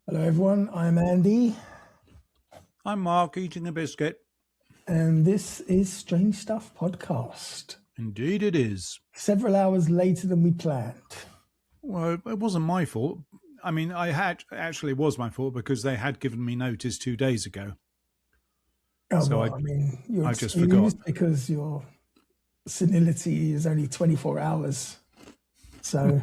Hello, everyone. I'm Andy, I'm Mark, eating a biscuit. and this is Strange Stuff Podcast. Indeed it is. Several hours later than we planned. Well, it wasn't my fault. I mean, actually it was my fault because they had given me notice 2 days ago. Oh, So well, you're I just forgot. excused because your senility is only 24 hours. So,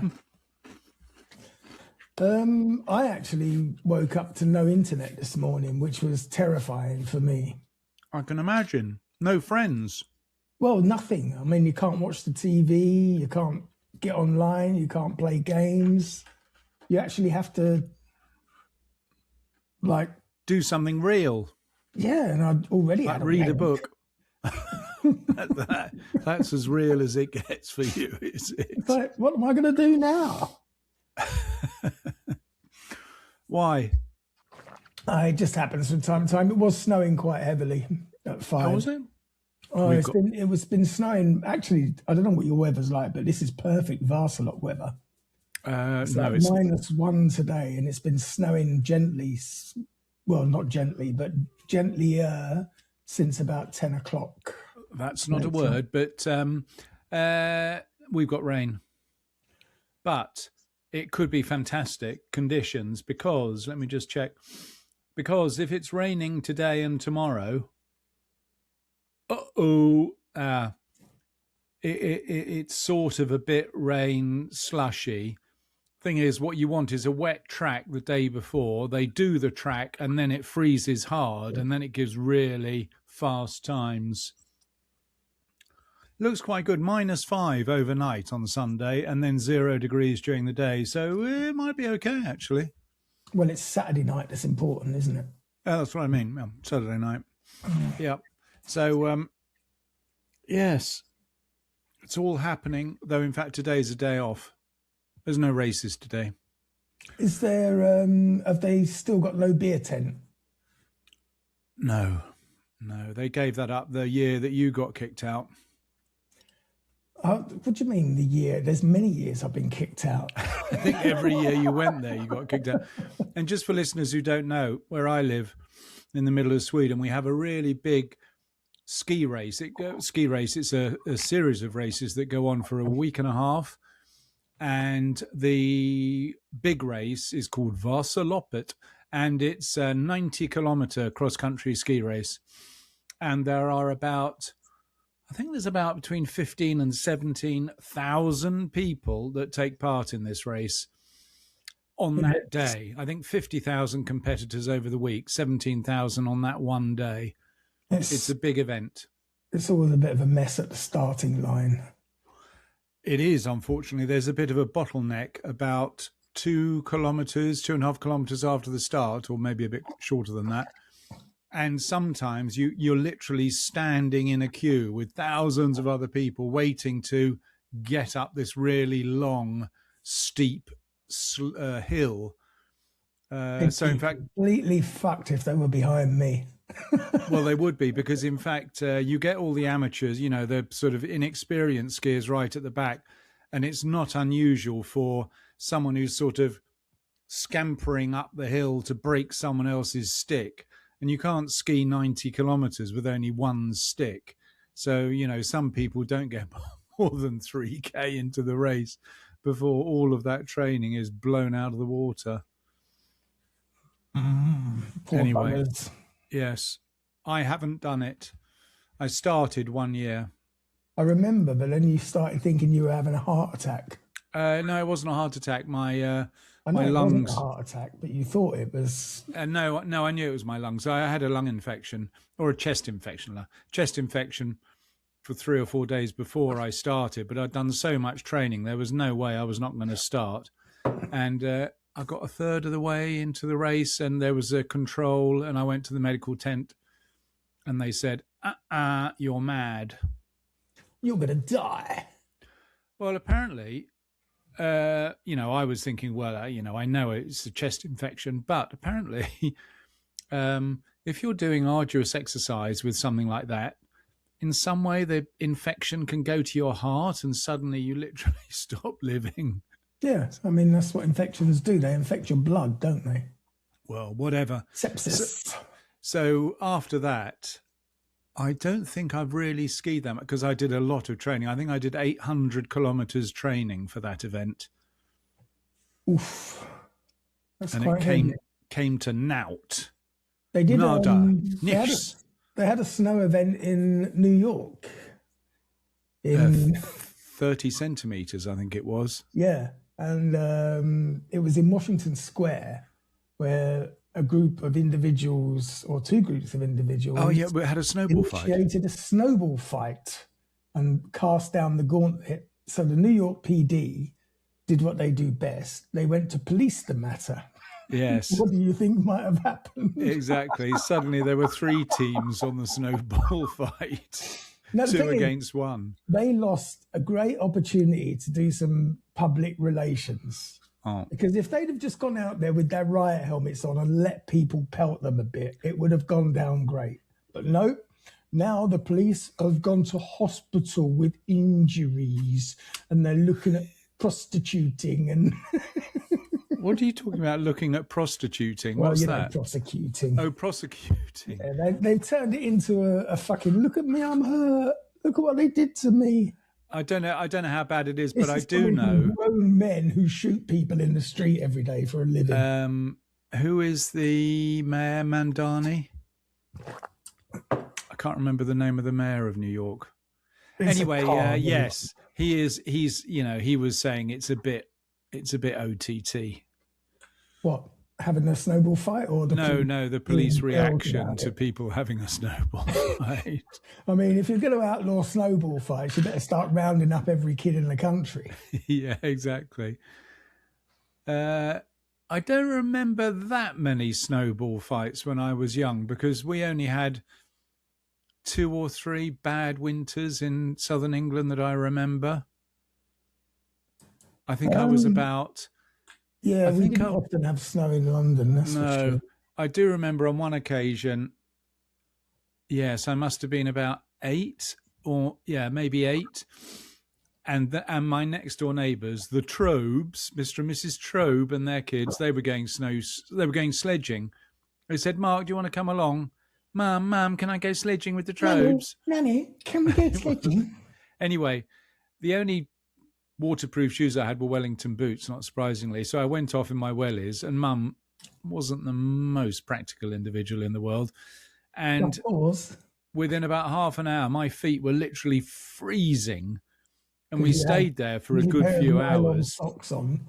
I actually woke up to no internet this morning, which was terrifying for me. I can imagine. No friends. Well, nothing. I mean, you can't watch the TV, you can't get online, you can't play games. You actually have to, Do something real. yeah, and I already Like had a read a wank. book. That's as real as it gets for you, is it? It's like, what am I going to do now? Why? It just happens from time to time. It was snowing quite heavily at 5. Oh, was it? Oh, We've it's got- been snowing. Actually, I don't know what your weather's like, but this is perfect Varsalok weather. It's no, like it's -1 today, and it's been snowing gently. Well, not gently, but gentlier since about 10 o'clock. that's not a later. word, but we've got rain. But it could be fantastic conditions because, let me just check, because if it's raining today and tomorrow, it's sort of a bit rain slushy. Thing is, what you want is a wet track the day before. They do the track and then it freezes hard and then it gives really fast times. Looks quite good. -5 overnight on Sunday and then 0 degrees during the day. So it might be okay, actually. Well, it's Saturday night that's important, isn't it? Oh, that's what I mean. Yeah, Saturday night. Yeah. So, yes, it's all happening, though, in fact, today's a day off. There's no races today. Is there, have they still got no beer tent? No. They gave that up the year that you got kicked out. What do you mean the year? There's many years I've been kicked out. I think every year you went there, you got kicked out. And just for listeners who don't know, where I live in the middle of Sweden, we have a really big ski race. It's a series of races that go on for a week and a half. And the big race is called Vasaloppet, and it's a 90-kilometer cross-country ski race. And there are I think there's about between 15 and 17,000 people that take part in this race on that day. I think 50,000 competitors over the week, 17,000 on that one day. It's a big event. It's always a bit of a mess at the starting line. It is, unfortunately. There's a bit of a bottleneck about 2.5 kilometers after the start, or maybe a bit shorter than that. And sometimes you're literally standing in a queue with thousands of other people waiting to get up this really long, steep hill. So, in fact, completely fucked if they were behind me. well, they would be, because in fact, you get all the amateurs, the sort of inexperienced skiers right at the back. And it's not unusual for someone who's sort of scampering up the hill to break someone else's stick. And you can't ski 90 kilometers with only one stick. So, some people don't get more than 3K into the race before all of that training is blown out of the water. Poor Anyway. buggers. Yes, I haven't done it. I started 1 year. I remember, but then you started thinking you were having a heart attack. No, it wasn't a heart attack. I know My it wasn't lungs. a heart attack, but you thought it was. No, I knew it was my lungs. I had a lung infection or a chest infection. For 3 or 4 days before I started, but I'd done so much training, there was no way I was not going to start. And I got a third of the way into the race, and there was a control, and I went to the medical tent, and they said, you're mad. You're going to die. Well, apparently, I was thinking, well, I know it's a chest infection, but apparently, if you're doing arduous exercise with something like that, in some way the infection can go to your heart and suddenly you literally stop living. Yeah, I mean, that's what infections do. They infect your blood, don't they? well, whatever. Sepsis. So after that, I don't think I've really skied that much because I did a lot of training. I think I did 800 kilometers training for that event. Oof. That's And quite it heavy. came to Nout. They did. Nada. They had a snow event in New York. 30 centimeters, I think it was. Yeah, and it was in Washington Square, where a group of individuals, or two groups of individuals, Oh yeah, we had a snowball fight. Initiated a snowball fight and cast down the gauntlet. So the New York PD did what they do best. They went to police the matter. Yes. What do you think might have happened? Exactly. Suddenly there were 3 teams on the snowball fight. No, the 2 thing is, against 1. they lost a great opportunity to do some public relations. Oh. Because if they'd have just gone out there with their riot helmets on and let people pelt them a bit, it would have gone down great. But no, now the police have gone to hospital with injuries and they're looking at prostituting and... What are you talking about, looking at prostituting? Well, What's that? Prosecuting. Oh, prosecuting. Yeah, they've turned it into a fucking, look at me, I'm hurt. Look at what they did to me. I don't know how bad it is, but I do know. Grown men who shoot people in the street every day for a living. Who is the mayor, Mandani? I can't remember the name of the mayor of New York. Anyway, yes, he is. He's, he was saying it's a bit OTT. What? Having a snowball fight, or the police reaction to people having a snowball fight. I mean, if you're going to outlaw snowball fights, you better start rounding up every kid in the country. Yeah, exactly. I don't remember that many snowball fights when I was young because we only had 2 or 3 bad winters in southern England that I remember. I think I was about... Yeah, we didn't often have snow in London, that's for sure. I do remember on one occasion, yes, I must have been about 8 or, maybe 8. And my next door neighbours, the Trobes, Mr. and Mrs. Trobe and their kids, they were going sledging. They said, Mark, do you want to come along? Mum, can I go sledging with the Trobes? Nanny, can we go sledging? Anyway, the only waterproof shoes I had were Wellington boots, not surprisingly. So I went off in my wellies, and Mum wasn't the most practical individual in the world. And within about half an hour, my feet were literally freezing. And we stayed there for a good few hours. Socks on.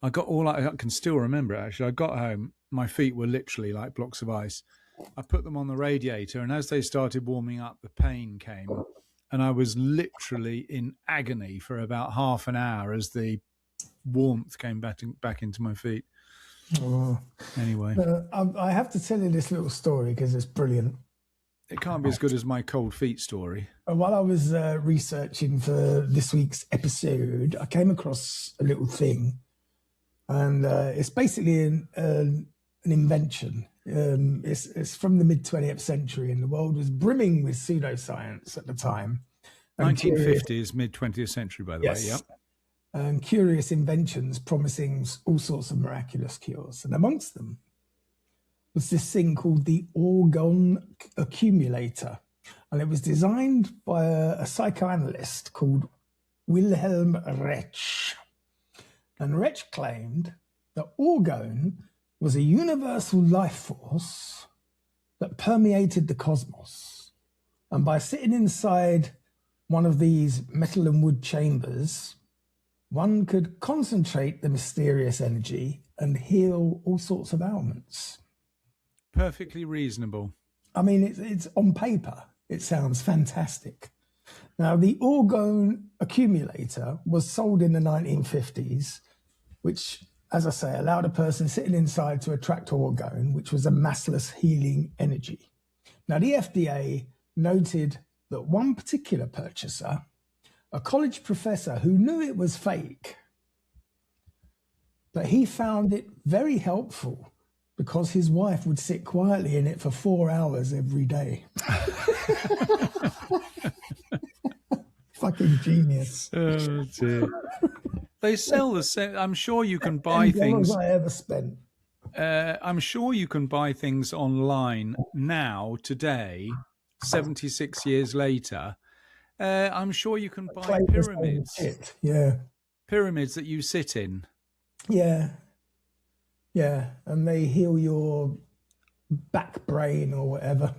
I can still remember it, actually. I got home, my feet were literally like blocks of ice. I put them on the radiator, and as they started warming up, the pain came. And I was literally in agony for about half an hour as the warmth came back into my feet. Oh. Anyway. I have to tell you this little story because it's brilliant. It can't be as good as my cold feet story. While I was researching for this week's episode, I came across a little thing. And it's basically an invention. It's from the mid-20th century, and the world was brimming with pseudoscience at the time. 1950s, mid-20th century, by the way, yep. And curious inventions promising all sorts of miraculous cures. And amongst them was this thing called the orgone accumulator. And it was designed by a psychoanalyst called Wilhelm Resch. And Resch claimed that orgone was a universal life force that permeated the cosmos. And by sitting inside one of these metal and wood chambers, one could concentrate the mysterious energy and heal all sorts of ailments. Perfectly reasonable. I mean, it's on paper, it sounds fantastic. Now, the orgone accumulator was sold in the 1950s, which, as I say, allowed a person sitting inside to attract orgone, which was a massless healing energy. Now, the FDA noted that one particular purchaser, a college professor who knew it was fake, but he found it very helpful because his wife would sit quietly in it for 4 hours every day. Fucking genius. Oh, dear. They sell the same. I'm sure you can buy things. I ever spent. I'm sure you can buy things online now, today, 76 years later. I'm sure you can buy Play the same pyramids, shit. Yeah. pyramids that you sit in. Yeah. Yeah. And they heal your back brain or whatever.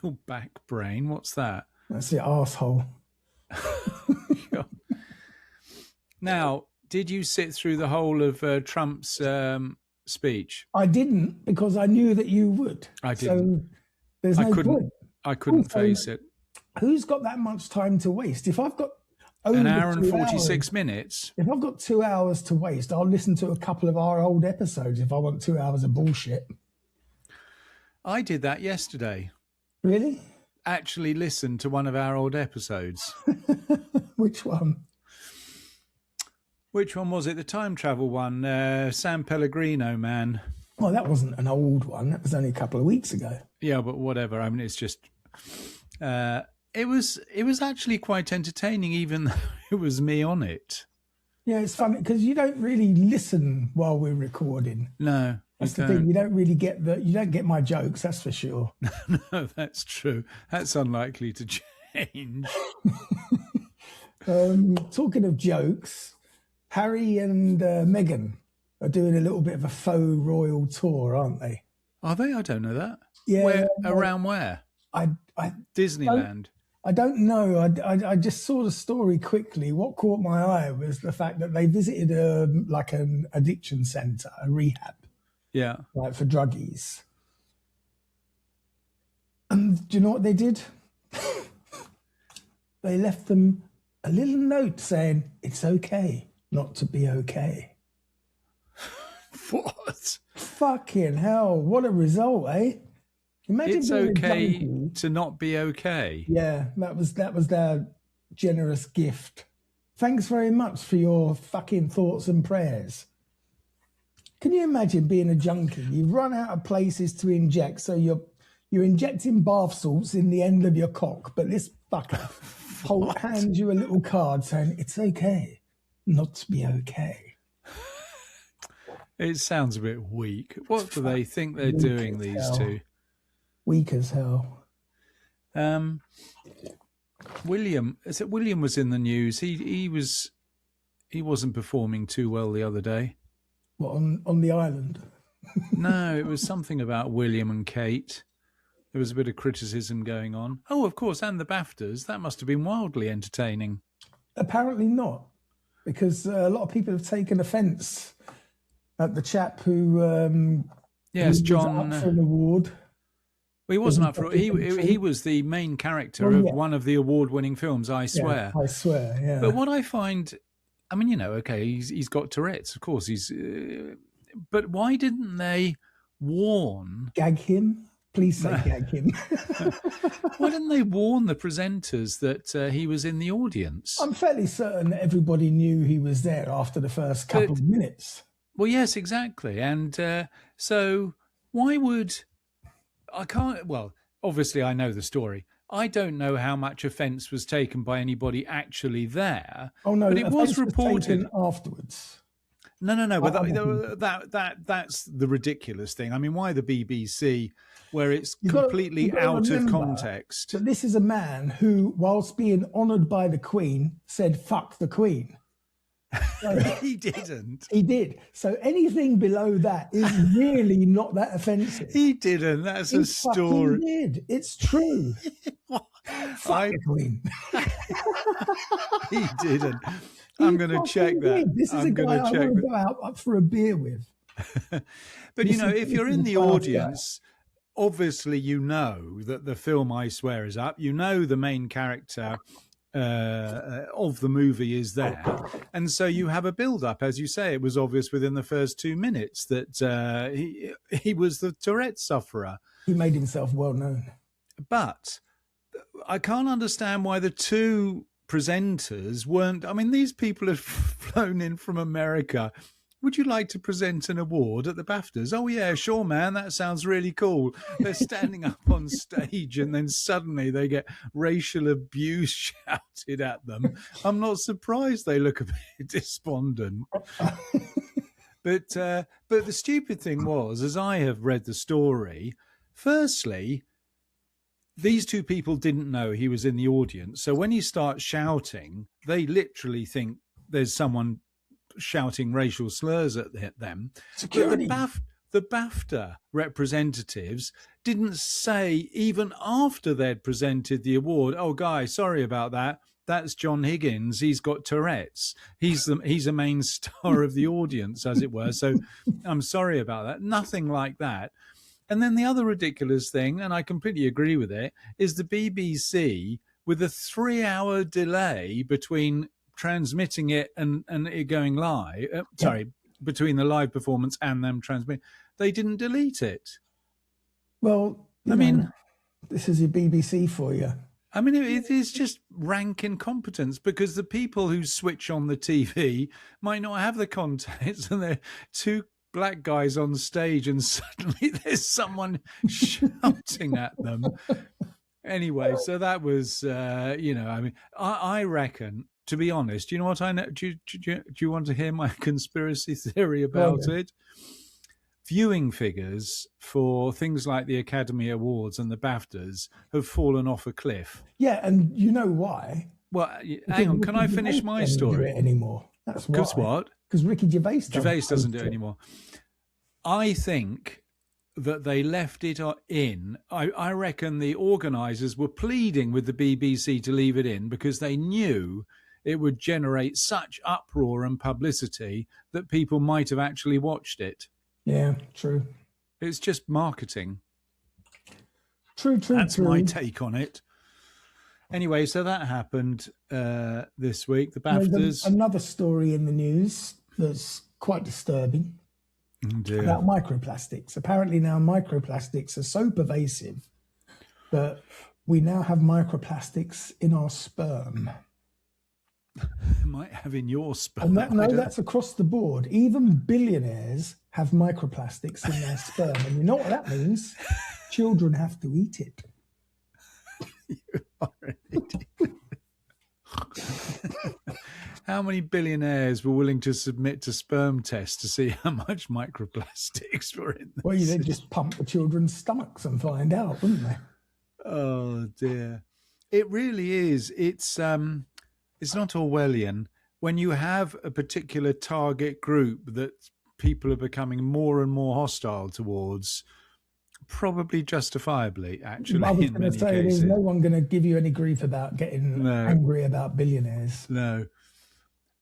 Your back brain, what's that? That's your asshole. Now, did you sit through the whole of Trump's speech? I didn't because I knew that you would. I didn't. So there's no point. I couldn't Also, face it. Who's got that much time to waste? If I've got An hour and 2 46 hours, minutes. if I've got 2 hours to waste, I'll listen to a couple of our old episodes if I want 2 hours of bullshit. I did that yesterday. Really? Actually listened to one of our old episodes. Which one? Which one was it? The time travel one. San Pellegrino, man. Well, that wasn't an old one. That was only a couple of weeks ago. Yeah, but whatever. I mean, it's just... it was actually quite entertaining, even though it was me on it. Yeah, it's funny because you don't really listen while we're recording. No, that's the thing. You don't really get you don't get my jokes. That's for sure. No, that's true. That's unlikely to change. Talking of jokes, Harry and Meghan are doing a little bit of a faux royal tour, aren't they? Are they? I don't know that. Yeah. Where, around where? Disneyland. I don't know. I just saw the story quickly. What caught my eye was the fact that they visited like an addiction centre, a rehab. Yeah. Like for druggies. And do you know what they did? They left them a little note saying, it's okay not to be okay. What? Fucking hell. What a result, eh? Imagine it's okay to not be okay. Yeah, that was their generous gift. Thanks very much for your fucking thoughts and prayers. Can you imagine being a junkie? You've run out of places to inject, so you're injecting bath salts in the end of your cock, but this fucker hands you a little card saying it's okay not to be okay. It sounds a bit weak. What do they think they're doing, these two? Weak as hell. William was in the news. He wasn't performing too well the other day. What, on the island? No, it was something about William and Kate. There was a bit of criticism going on. Oh, of course, and the BAFTAs. That must have been wildly entertaining. Apparently not, because a lot of people have taken offence at the chap who yes, John, was up for an award. Well, he wasn't up for it. He was the main character of one of the award-winning films, I Swear. Yeah, I Swear, yeah. But what I find, I mean, okay, he's got Tourette's, of course. But why didn't they warn? Gag him? Please say gag him. Why didn't they warn the presenters that he was in the audience? I'm fairly certain that everybody knew he was there after the first couple of minutes. Well, yes, exactly. And so why would... I can't... Well, obviously I know the story. I don't know how much offence was taken by anybody actually there. Oh, no, but it was reported afterwards. No. But that's the ridiculous thing. I mean, why the BBC, where it's completely out of context? But this is a man who, whilst being honoured by the Queen, said "fuck the Queen." He didn't. He did. So anything below that is really not that offensive. He didn't. That's a story. He did. It's true. Fuck the Queen. He didn't. I'm going to check that. This is a guy I want to go out for a beer with. But, if you're in the audience, obviously you know that the film I Swear is up. You know the main character of the movie is there. And so you have a build-up. As you say, it was obvious within the first 2 minutes that he was the Tourette sufferer. He made himself well known. But I can't understand why the two presenters weren't... I mean, these people had flown in from America. Would you like to present an award at the BAFTAs? Oh, yeah, sure, man. That sounds really cool. They're standing up on stage and then suddenly they get racial abuse shouted at them. I'm not surprised they look a bit despondent. But the stupid thing was, as I have read the story, firstly, these two people didn't know he was in the audience. So when he starts shouting, they literally think there's someone shouting racial slurs at them. Security. But the BAFTA representatives didn't say, even after they'd presented the award, oh, guys, sorry about that. That's John Higgins. He's got Tourette's. He's a main star of the audience, as it were. So I'm sorry about that. Nothing like that. And then the other ridiculous thing, and I completely agree with it, is the BBC with a 3-hour delay between transmitting it and it going live. Between the live performance and them transmitting. They didn't delete it. Well, I mean, this is your BBC for you. I mean, it is just rank incompetence, because the people who switch on the TV might not have the contacts, and they're two black guys on stage and suddenly there's someone shouting at them. Anyway, so that was, I mean, I reckon, to be honest, you know what I know? Do you want to hear my conspiracy theory about it? Viewing figures for things like the Academy Awards and the BAFTAs have fallen off a cliff. Yeah, and you know why? Well, hang on, can I finish my story? Do it anymore. That's why. Because what? Because Ricky Gervais doesn't do it anymore. I think that they left it in. I reckon the organisers were pleading with the BBC to leave it in because they knew it would generate such uproar and publicity that people might have actually watched it. Yeah, true. It's just marketing. True. That's my take on it. Anyway, so that happened this week. The BAFTAs. Another story in the news that's quite disturbing about microplastics. Apparently now microplastics are so pervasive that we now have microplastics in our sperm. Might have in your sperm. That's across the board. Even billionaires have microplastics in their sperm. And you know what that means? Children have to eat it. You are an idiot. How many billionaires were willing to submit to sperm tests to see how much microplastics were in them? Well, they'd just pump the children's stomachs and find out, wouldn't they? Oh, dear. It really is. It's not Orwellian. When you have a particular target group that people are becoming more and more hostile towards, probably justifiably, actually. I was going to say, there's no one going to give you any grief about getting angry about billionaires. No.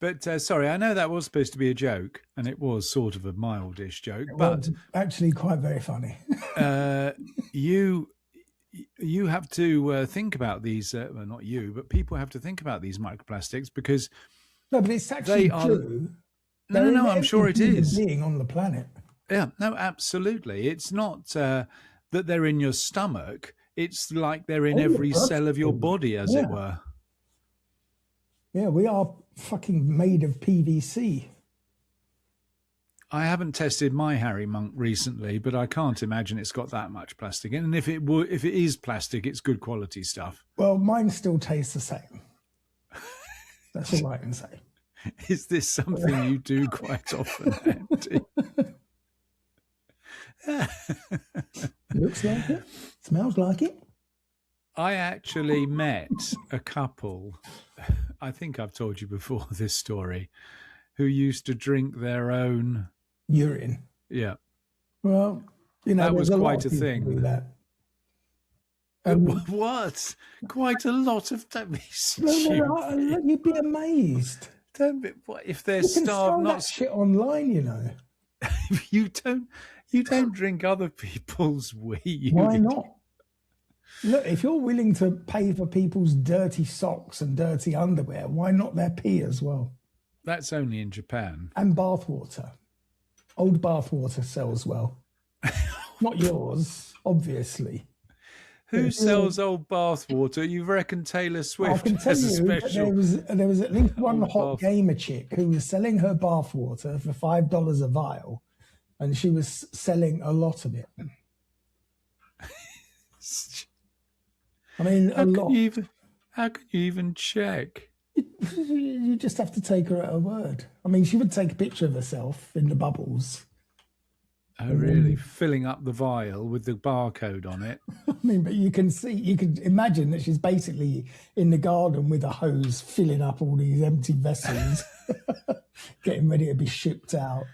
But sorry, I know that was supposed to be a joke, and it was sort of a mildish joke. But actually quite very funny. You have to think about these, well, not you, but people have to think about these microplastics because... No, but it's actually true. No, I'm sure it is. Being on the planet. Yeah, no, absolutely. It's not that they're in your stomach. It's like they're in every cell of your body, as it were. Yeah, we are fucking made of PVC. I haven't tested my Harry Monk recently, but I can't imagine it's got that much plastic in. And if it is plastic, it's good quality stuff. Well, mine still tastes the same. That's all I can say. Is this something you do quite often, Andy? Looks like it. Smells like it. I actually met a couple, I think I've told you before this story, who used to drink their own urine. Yeah. Well, that was quite a thing. Do that. What? Quite a lot of that. No, you'd be amazed. What if they're starved? Not shit online, you know. You don't drink other people's wee. Why not? Look, if you're willing to pay for people's dirty socks and dirty underwear, why not their pee as well? That's only in Japan. And bathwater. Old bathwater sells well. Not yours, obviously. Who sells old bathwater? You reckon Taylor Swift has a special? There was at least one hot gamer chick who was selling her bathwater for $5 a vial, and she was selling a lot of it. I mean, a lot. How can you even check? You just have to take her at her word. I mean, she would take a picture of herself in the bubbles. Oh, really? Filling up the vial with the barcode on it. I mean, but you can imagine that she's basically in the garden with a hose filling up all these empty vessels, getting ready to be shipped out.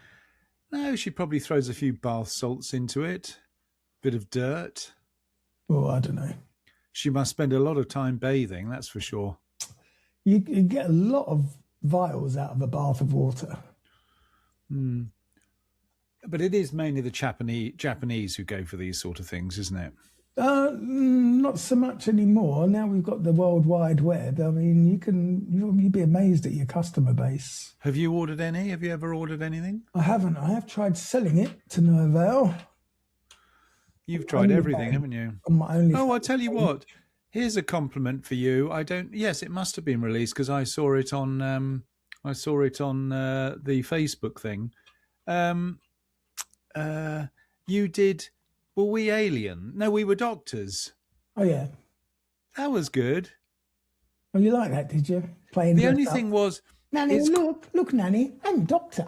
No, she probably throws a few bath salts into it, bit of dirt. Well, I don't know. She must spend a lot of time bathing, that's for sure. You get a lot of vials out of a bath of water. Mm. But it is mainly the Japanese who go for these sort of things, isn't it? Not so much anymore. Now we've got the World Wide Web. I mean, you'd be amazed at your customer base. Have you ordered any? Have you ever ordered anything? I haven't. I have tried selling it to no avail. You've tried everything, haven't you? Oh, I tell you what. Here's a compliment for you. Yes, it must have been released because I saw it on the Facebook thing. You did. Were we alien? No, we were doctors. Oh yeah, that was good. Oh, you like that? Did you? Playing. The only thing was, Nanny, look, Nanny, I'm Doctor.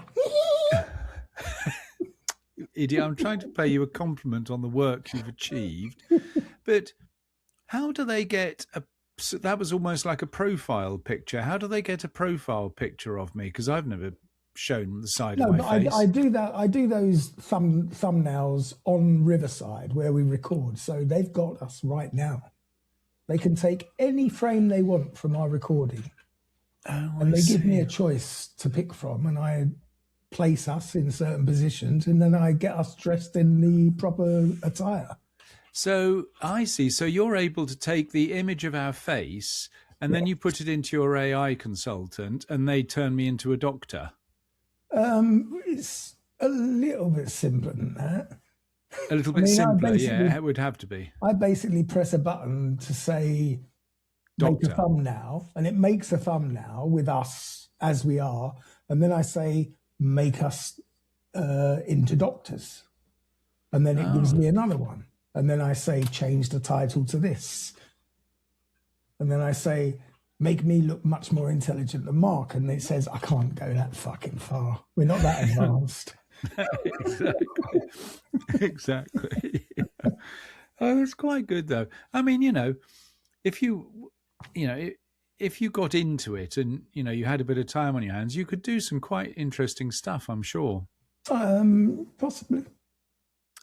Idiot! I'm trying to pay you a compliment on the work you've achieved, but how do they get a? That was almost like a profile picture. How do they get a profile picture of me? Because I've never shown the side of my face. I do that. I do those thumbnails on Riverside where we record. So they've got us right now. They can take any frame they want from our recording, and they give me a choice to pick from, and I place us in certain positions, and then I get us dressed in the proper attire. So I see. So you're able to take the image of our face, and then you put it into your AI consultant, and they turn me into a doctor. It's a little bit simpler than that. A little bit simpler, yeah, it would have to be. I basically press a button to say, make a thumbnail, and it makes a thumbnail with us as we are. And then I say, make us into doctors. And then it gives me another one. And then I say, change the title to this. And then I say, make me look much more intelligent than Mark. And it says, I can't go that fucking far. We're not that advanced. Exactly. Oh, it's quite good though. I mean, if you got into it and you had a bit of time on your hands, you could do some quite interesting stuff, I'm sure. Possibly.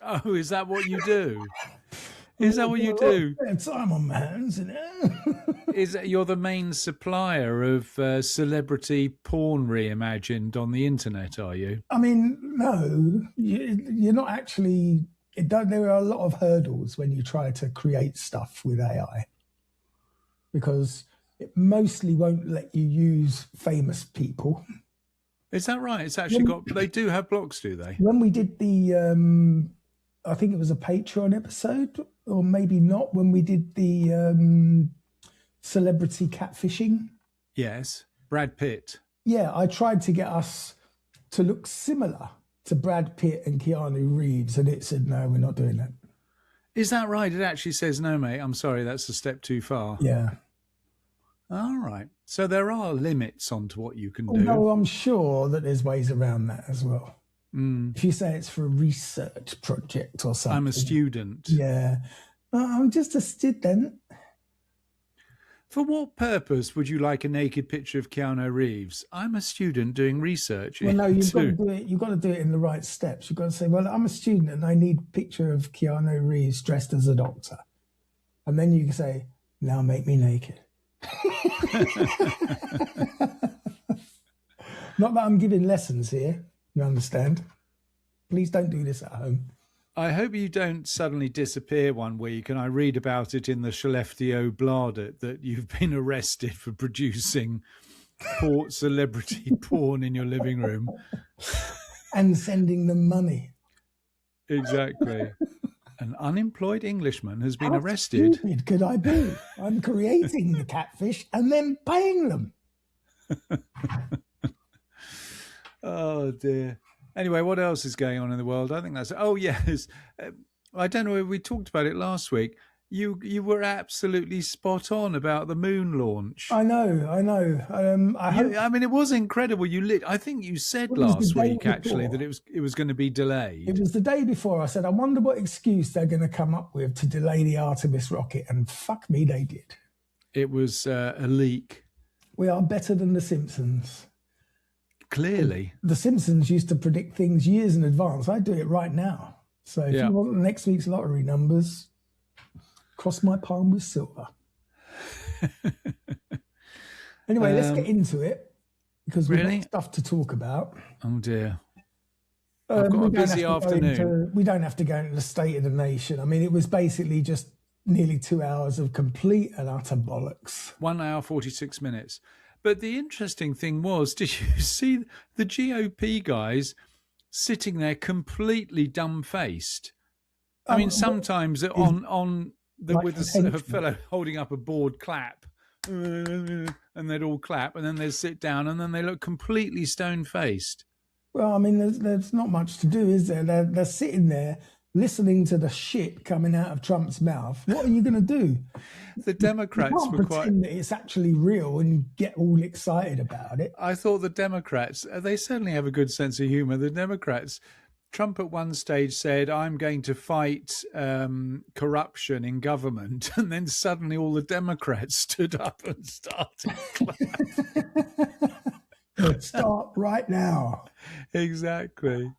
Oh, is that what you do? Is that what you do? Time on my hands, You're the main supplier of celebrity porn reimagined on the internet, are you? I mean, no, you're not actually. There are a lot of hurdles when you try to create stuff with AI, because it mostly won't let you use famous people. Is that right? It's actually they do have blocks, do they? When we did the, I think it was a Patreon episode, or maybe not, when we did the celebrity catfishing. Yes, Brad Pitt. Yeah, I tried to get us to look similar to Brad Pitt and Keanu Reeves, and it said, no, we're not doing that. Is that right? It actually says, no, mate, I'm sorry, that's a step too far. Yeah. All right. So there are limits onto what you can do. No, I'm sure that there's ways around that as well. Mm. If you say it's for a research project or something. I'm a student. Yeah. I'm just a student. For what purpose would you like a naked picture of Keanu Reeves? I'm a student doing research. Well, no, you've got to do it. You've got to do it in the right steps. You've got to say, well, I'm a student and I need a picture of Keanu Reeves dressed as a doctor. And then you can say, now make me naked. Not that I'm giving lessons here, you understand? Please don't do this at home. I hope you don't suddenly disappear one week and I read about it in the Skellefteå Bladet that you've been arrested for producing celebrity porn in your living room. And sending them money. Exactly. An unemployed Englishman has been arrested. How stupid could I be? I'm creating the catfish and then paying them. Oh, dear. Anyway, what else is going on in the world? I think that's... Oh, yes. I don't know. We talked about it last week. You were absolutely spot on about the moon launch. I know. I hope I mean, it was incredible. I think you said it was the last day week actually that before. it was going to be It delayed. was the day before. I said, I wonder what excuse they're going to come up with to delay the Artemis rocket. And fuck me, they did. It was a leak. We are better than The Simpsons. Clearly. The Simpsons used to predict things years in advance. I do it right now. So if Yeah. you want next week's lottery numbers, cross my palm with silver. Anyway, let's get into it because we've Really? got stuff to talk about. Oh dear. I've got a busy afternoon. We don't have to go into the state of the nation. I mean, it was basically just nearly 2 hours of complete and utter bollocks. 1 hour, 46 minutes. But the interesting thing was, did you see the GOP guys sitting there completely dumbfaced? I mean, sometimes with a fellow holding up a board clap, and they'd all clap, and then they'd sit down, and then they look completely stone-faced. Well, I mean, there's not much to do, is there? They're sitting there listening to the shit coming out of Trump's mouth. What are you going to do? The Democrats you can't were pretend that it's actually real and get all excited about it. I thought the Democrats, they certainly have a good sense of humour. The Democrats, Trump at one stage said, I'm going to fight corruption in government. And then suddenly all the Democrats stood up and started clapping. Start right now. Exactly.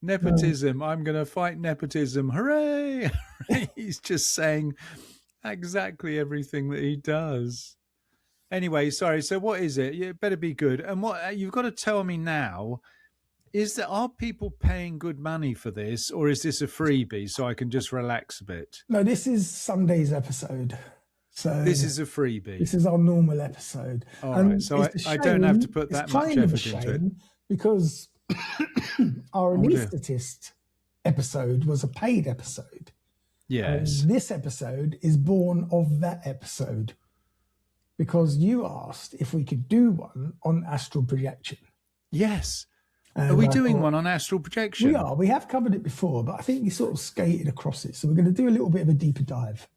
Nepotism. I'm going to fight nepotism. Hooray! He's just saying exactly everything that he does. Anyway, sorry. So what is it? It better be good. And what you've got to tell me now is that are people paying good money for this, or is this a freebie so I can just relax a bit? No, this is Sunday's episode. So this is a freebie. This is our normal episode. All right. So I don't have to put that much effort into it. Because our anaesthetist episode was a paid episode. Yes. And this episode is born of that episode because you asked if we could do one on astral projection. Yes. Are we doing one on astral projection? We are. We have covered it before, but I think we sort of skated across it. So we're going to do a little bit of a deeper dive.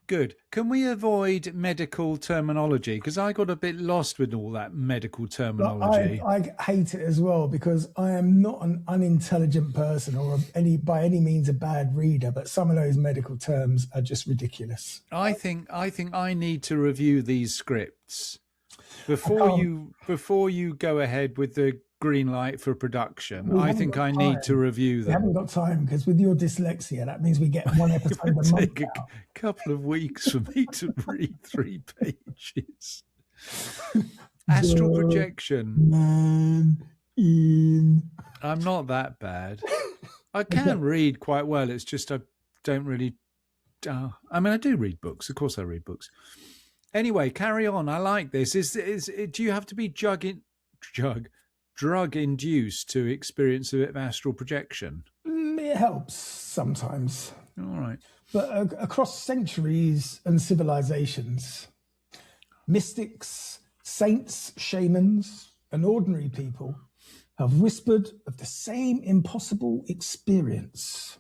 Good. Can we avoid medical terminology? Because I got a bit lost with all that medical terminology. I hate it as well because I am not an unintelligent person or by any means a bad reader, but some of those medical terms are just ridiculous. I think I need to review these scripts before you go ahead with the green light for production. I think I need to review them. We haven't got time because with your dyslexia, that means we get one episode a month. Take a couple of weeks for me to read 3 pages. Astral projection. I'm not that bad. I can read quite well. It's just I don't really. I mean, I do read books. Of course, I read books. Anyway, carry on. I like this. Do you have to be drug induced to experience a bit of astral projection? It helps sometimes. All right. But across centuries and civilizations, mystics, saints, shamans, and ordinary people have whispered of the same impossible experience,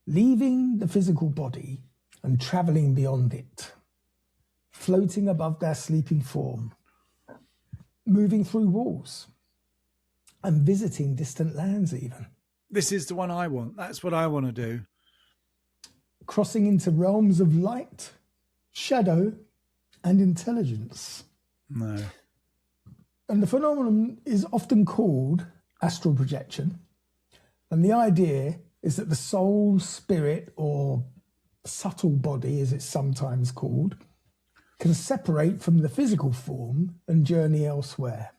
leaving the physical body and traveling beyond it, floating above their sleeping form, moving through walls, and visiting distant lands even. This is the one I want. That's what I want to do. Crossing into realms of light, shadow, and intelligence. No. And the phenomenon is often called astral projection. And the idea is that the soul, spirit, or subtle body, as it's sometimes called, can separate from the physical form and journey elsewhere.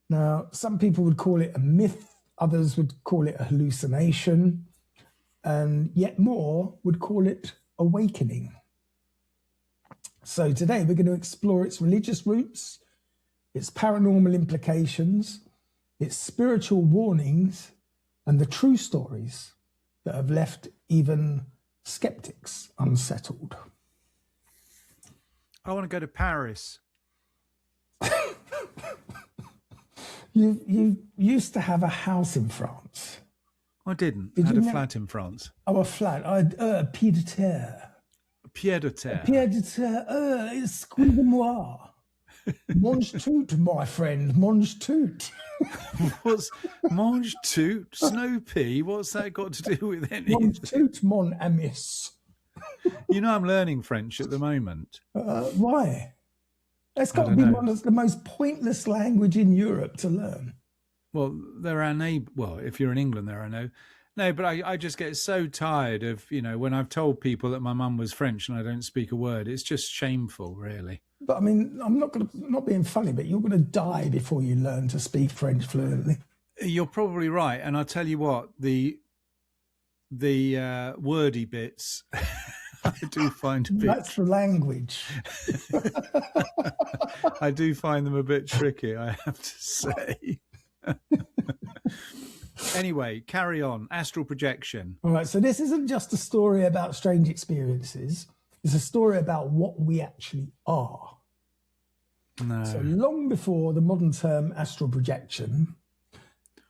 Now, some people would call it a myth, others would call it a hallucination, and yet more would call it awakening. So today we're going to explore its religious roots, its paranormal implications, its spiritual warnings, and the true stories that have left even skeptics unsettled. I want to go to Paris. You used to have a house in France. I didn't. I had a flat in France. Oh, a flat. A pied-à-terre. pied de terre. Pied de terre, excusez-moi. Mange tout, my friend, mange tout. What's mange tout? Snow pea? What's that got to do with anything? Mange tout, mon amis. You know, I'm learning French at the moment. Why? That's I got to don't be know. one of the most pointless language in Europe to learn. Well, there are well, if you're in England, there are no, but I just get so tired of, when I've told people that my mum was French and I don't speak a word. It's just shameful, really. But I mean, I'm not being funny, but you're going to die before you learn to speak French fluently. You're probably right, and I'll tell you what, the wordy bits I do find a bit. That's the language. I do find them a bit tricky, I have to say. Anyway, carry on. Astral projection. All right, so this isn't just a story about strange experiences. It's a story about what we actually are. No. So long before the modern term astral projection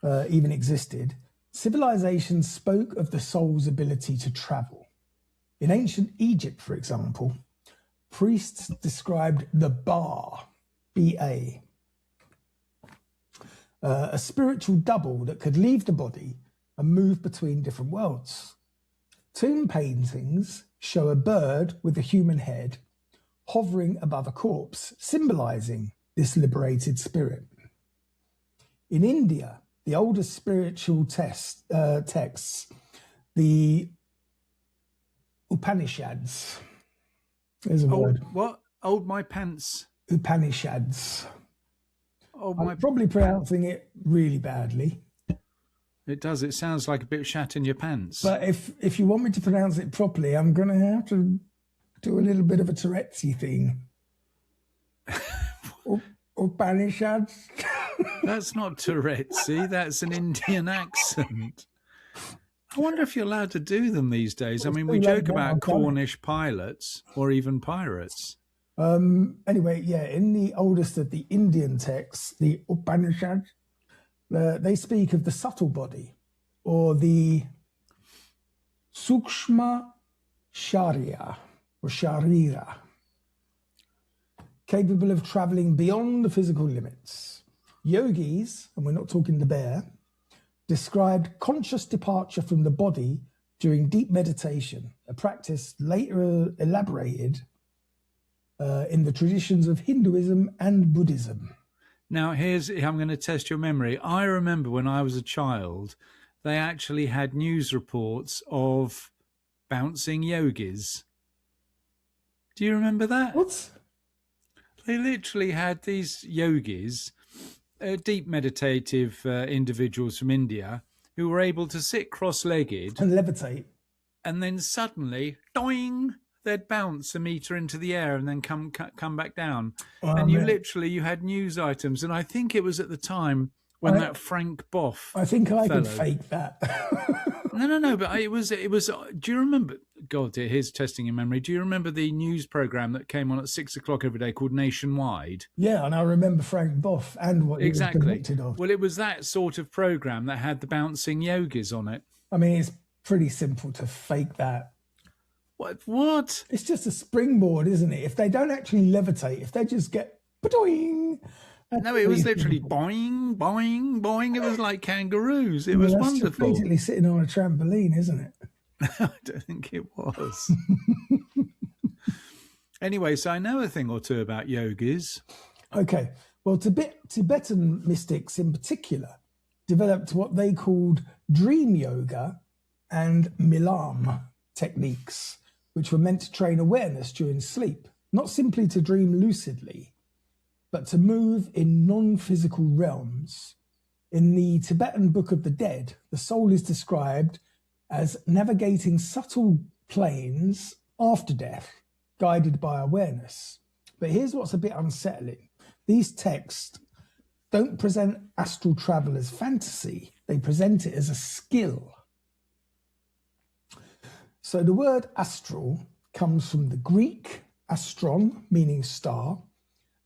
even existed, civilizations spoke of the soul's ability to travel. In ancient Egypt, for example, priests described the Ba, B-A, a spiritual double that could leave the body and move between different worlds. Tomb paintings show a bird with a human head hovering above a corpse, symbolizing this liberated spirit. In India, the oldest spiritual texts, the Upanishads. There's a word. What? Old my pants. Upanishads. I'm probably pronouncing it really badly. It does. It sounds like a bit shat in your pants. But if you want me to pronounce it properly, I'm going to have to do a little bit of a Tourette's thing. Upanishads. That's not Tourette's. That's an Indian accent. I wonder if you're allowed to do them these days. I mean, we joke about Cornish pilots or even pirates. Anyway, yeah, in the oldest of the Indian texts, the Upanishads, they speak of the subtle body or the Sukshma Sharya or Sharira, capable of traveling beyond the physical limits. Yogis, and we're not talking the bear, described conscious departure from the body during deep meditation, a practice later elaborated in the traditions of Hinduism and Buddhism. Now, I'm going to test your memory. I remember when I was a child, they actually had news reports of bouncing yogis. Do you remember that? What? They literally had these yogis, deep meditative individuals from India, who were able to sit cross-legged and levitate. And then suddenly, doing, they'd bounce a meter into the air and then come back down. And you had news items. And I think it was at the time when that Frank Boff I think I could fake that. No. But it was. Do you remember? God, here's testing your memory. Do you remember the news program that came on at 6 o'clock every day called Nationwide? Yeah, and I remember Frank Boff and what he was convicted of. Well, it was that sort of program that had the bouncing yogis on it. I mean, it's pretty simple to fake that. What? It's just a springboard, isn't it? If they don't actually levitate, if they just get boing. No, it was literally boing, boing, boing. It was like kangaroos. It was wonderful. It's basically sitting on a trampoline, isn't it? I don't think it was. Anyway, so I know a thing or two about yogis. Okay. Well, Tibetan mystics in particular developed what they called dream yoga and milam techniques, which were meant to train awareness during sleep, not simply to dream lucidly, but to move in non-physical realms. In the Tibetan Book of the Dead, the soul is described as navigating subtle planes after death, guided by awareness. But here's what's a bit unsettling. These texts don't present astral travel as fantasy. They present it as a skill. So the word astral comes from the Greek astron, meaning star,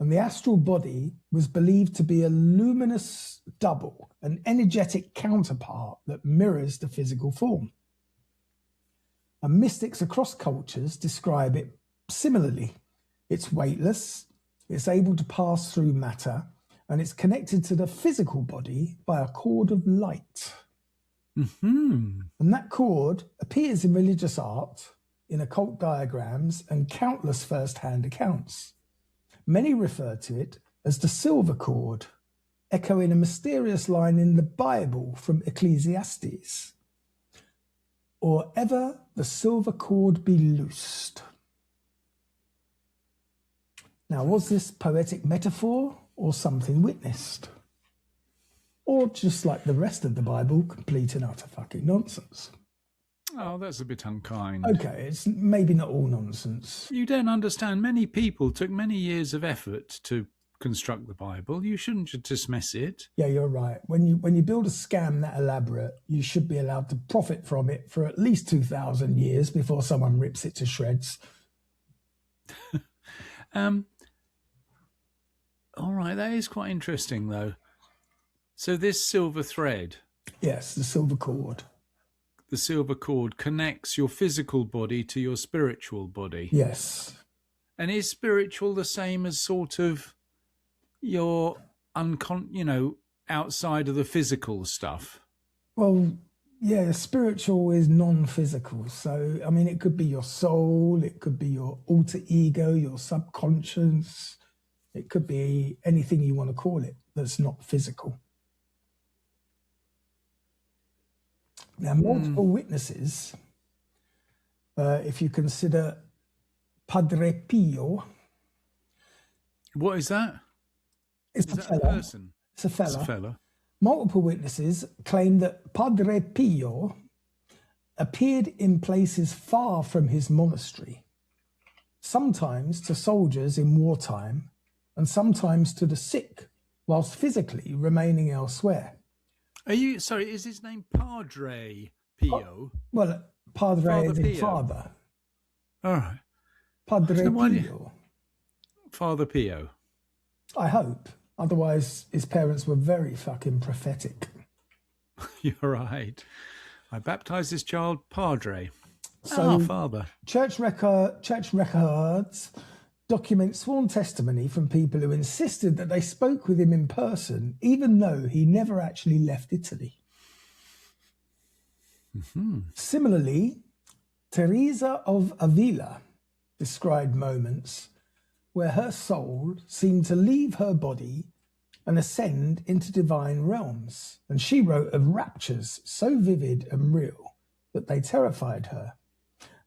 and the astral body was believed to be a luminous double, an energetic counterpart that mirrors the physical form. And mystics across cultures describe it similarly. It's weightless, it's able to pass through matter, and it's connected to the physical body by a cord of light. Mm-hmm. And that cord appears in religious art, in occult diagrams, and countless first-hand accounts. Many refer to it as the silver cord, echoing a mysterious line in the Bible from Ecclesiastes. Or ever the silver cord be loosed. Now, was this poetic metaphor or something witnessed? Or just like the rest of the Bible, complete and utter fucking nonsense? Oh, that's a bit unkind. Okay, it's maybe not all nonsense. You don't understand. Many people took many years of effort to construct the Bible. You shouldn't just dismiss it. Yeah, you're right. When you build a scam that elaborate, you should be allowed to profit from it for at least 2,000 years before someone rips it to shreds. All right, that is quite interesting, though. So this silver thread, Yes, the silver cord. the silver cord, connects your physical body to your spiritual body. Yes. And is spiritual the same as sort of your outside of the physical stuff? Well, yeah, spiritual is non-physical. So, I mean, it could be your soul, it could be your alter ego, your subconscious. It could be anything you want to call it that's not physical. Now, multiple witnesses, if you consider Padre Pio. What is that? It's Is a that a fella. person? It's a fella. It's a fella. Multiple witnesses claim that Padre Pio appeared in places far from his monastery, sometimes to soldiers in wartime, and sometimes to the sick, whilst physically remaining elsewhere. Sorry, is his name Padre Pio? Well, Padre Father is in Pio. father. All right. Padre So why do Pio. Father Pio. I hope. Otherwise, his parents were very fucking prophetic. You're right. I baptized this child Padre. So, Father. church records document sworn testimony from people who insisted that they spoke with him in person, even though he never actually left Italy. Mm-hmm. Similarly, Teresa of Avila described moments where her soul seemed to leave her body and ascend into divine realms. And she wrote of raptures so vivid and real that they terrified her.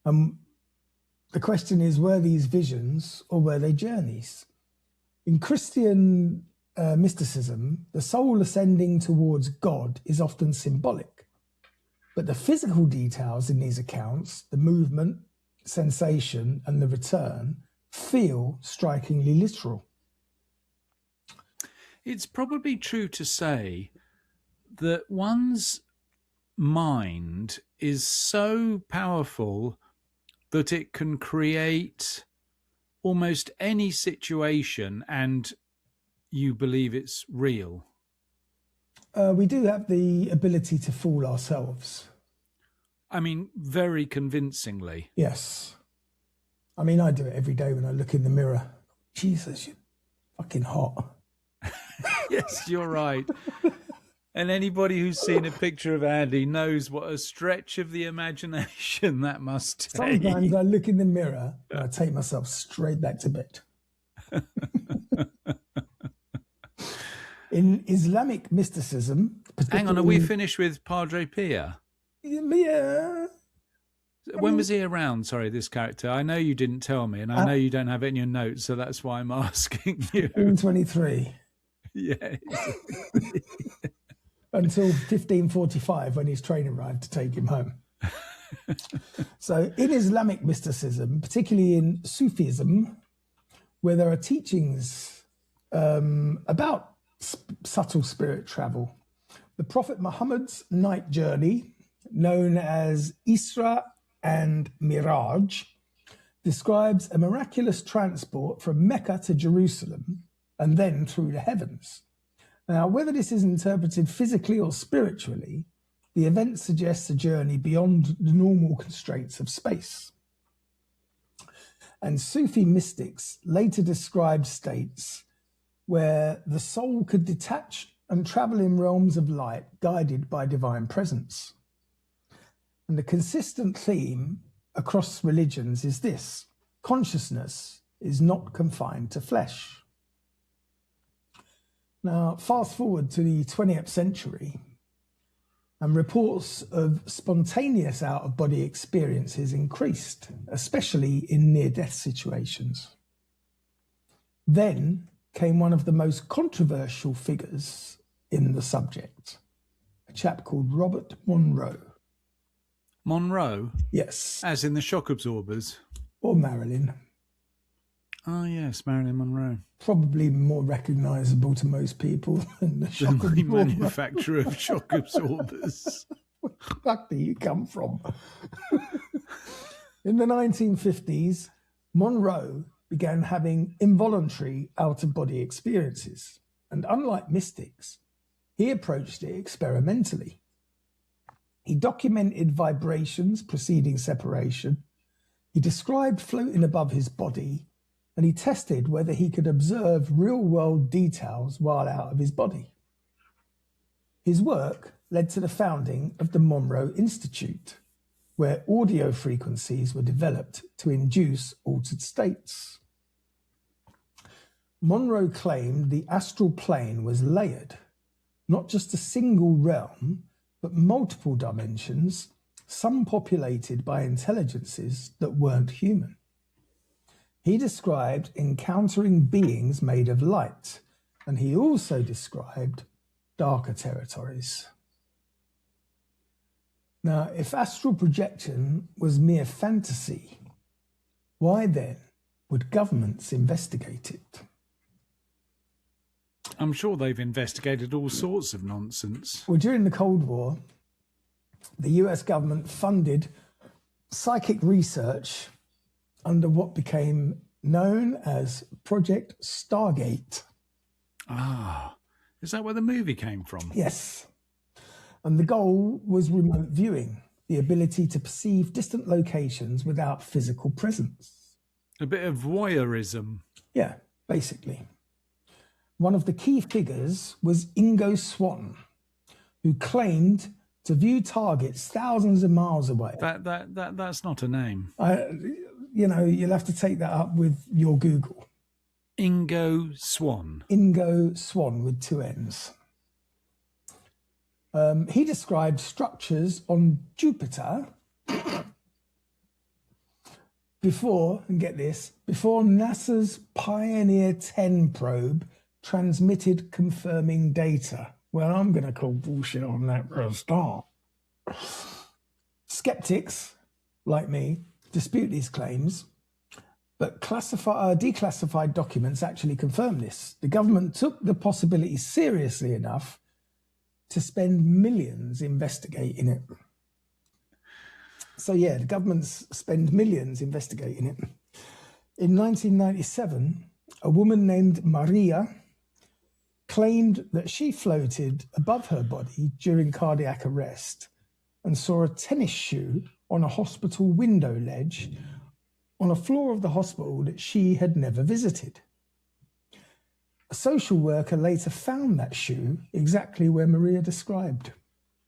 The question is, were these visions or were they journeys? In Christian mysticism, the soul ascending towards God is often symbolic. But the physical details in these accounts, the movement, sensation, and the return, feel strikingly literal. It's probably true to say that one's mind is so powerful that it can create almost any situation and you believe it's real. We do have the ability to fool ourselves. I mean, very convincingly. Yes. I mean, I do it every day when I look in the mirror. Jesus, you're fucking hot. Yes, you're right. And anybody who's seen a picture of Andy knows what a stretch of the imagination that must take. Sometimes I look in the mirror and I take myself straight back to bed. In Islamic mysticism... Hang on, are we finished with Padre Pio? Yeah. When was he around, sorry, this character? I know you didn't tell me, and I know you don't have it in your notes, so that's why I'm asking you. 23. Yeah. Until 1545 when his train arrived to take him home. So in Islamic mysticism, particularly in Sufism, where there are teachings about subtle spirit travel, the Prophet Muhammad's night journey, known as Isra and Miraj, describes a miraculous transport from Mecca to Jerusalem and then through the heavens. Now, whether this is interpreted physically or spiritually, the event suggests a journey beyond the normal constraints of space. And Sufi mystics later described states where the soul could detach and travel in realms of light guided by divine presence. And the consistent theme across religions is this: consciousness is not confined to flesh. Now, fast forward to the 20th century, and reports of spontaneous out-of-body experiences increased, especially in near-death situations. Then came one of the most controversial figures in the subject, a chap called Robert Monroe. Monroe? Yes. As in the shock absorbers? Or Marilyn. Oh, yes, Marilyn Monroe. Probably more recognisable to most people than the shock absorber. The manufacturer of shock absorbers. Where the fuck do you come from? In the 1950s, Monroe began having involuntary out-of-body experiences. And unlike mystics, he approached it experimentally. He documented vibrations preceding separation. He described floating above his body, and he tested whether he could observe real-world details while out of his body. His work led to the founding of the Monroe Institute, where audio frequencies were developed to induce altered states. Monroe claimed the astral plane was layered, not just a single realm, but multiple dimensions, some populated by intelligences that weren't human. He described encountering beings made of light, and he also described darker territories. Now, if astral projection was mere fantasy, why then would governments investigate it? I'm sure they've investigated all sorts of nonsense. Well, during the Cold War, the US government funded psychic research under what became known as Project Stargate. Ah, is that where the movie came from? Yes. And the goal was remote viewing, the ability to perceive distant locations without physical presence. A bit of voyeurism. Yeah, basically. One of the key figures was Ingo Swann, who claimed to view targets thousands of miles away. That's not a name. You'll have to take that up with your Google. Ingo Swann. Ingo Swann with two N's. He described structures on Jupiter before NASA's Pioneer 10 probe transmitted confirming data. Well, I'm going to call bullshit on that for a start. Skeptics, like me, dispute these claims, but declassified documents actually confirm this. The government took the possibility seriously enough to spend millions investigating it. So yeah, the governments spend millions investigating it. In 1997, a woman named Maria claimed that she floated above her body during cardiac arrest and saw a tennis shoe on a hospital window ledge on a floor of the hospital that she had never visited. A social worker later found that shoe exactly where Maria described.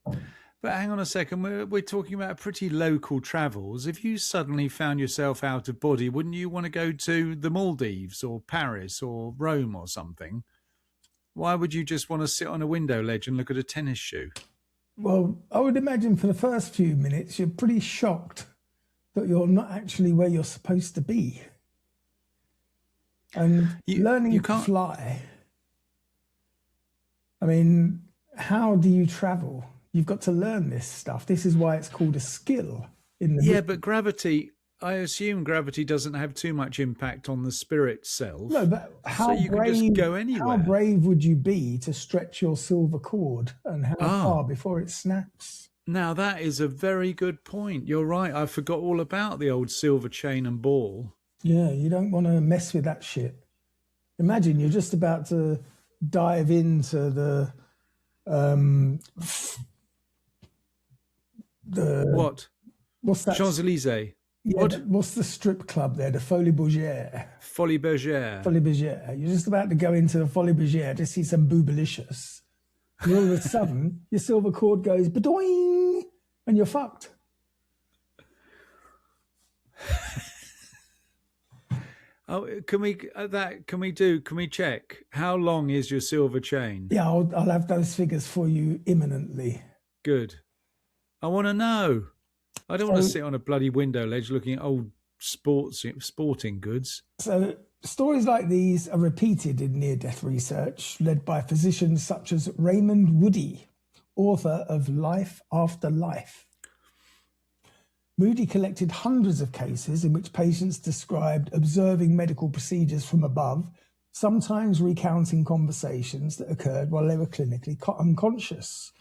But hang on a second, we're talking about pretty local travels. If you suddenly found yourself out of body, wouldn't you want to go to the Maldives or Paris or Rome or something? Why would you just want to sit on a window ledge and look at a tennis shoe? Well, I would imagine for the first few minutes, you're pretty shocked that you're not actually where you're supposed to be. And learning to fly, I mean, how do you travel? You've got to learn this stuff. This is why it's called a skill. But gravity, I assume gravity doesn't have too much impact on the spirit self. No, but so you can just go anywhere. How brave would you be to stretch your silver cord, and how far before it snaps? Now, that is a very good point. You're right. I forgot all about the old silver chain and ball. Yeah, you don't want to mess with that shit. Imagine you're just about to dive into the What? What's that? Champs-Élysées. Yeah, What? what's the strip club there? The Folie Bergère. Folie Bergère. Folie Bergère. You're just about to go into the Folie Bergère to see some boobalicious. And all of a sudden, your silver cord goes badoing, and you're fucked. Oh, can we check? How long is your silver chain? Yeah, I'll have those figures for you imminently. Good. I want to know. I don't want to sit on a bloody window ledge looking at old sporting goods. So stories like these are repeated in near-death research led by physicians such as Raymond Moody, author of Life After Life. Moody collected hundreds of cases in which patients described observing medical procedures from above, sometimes recounting conversations that occurred while they were clinically unconscious.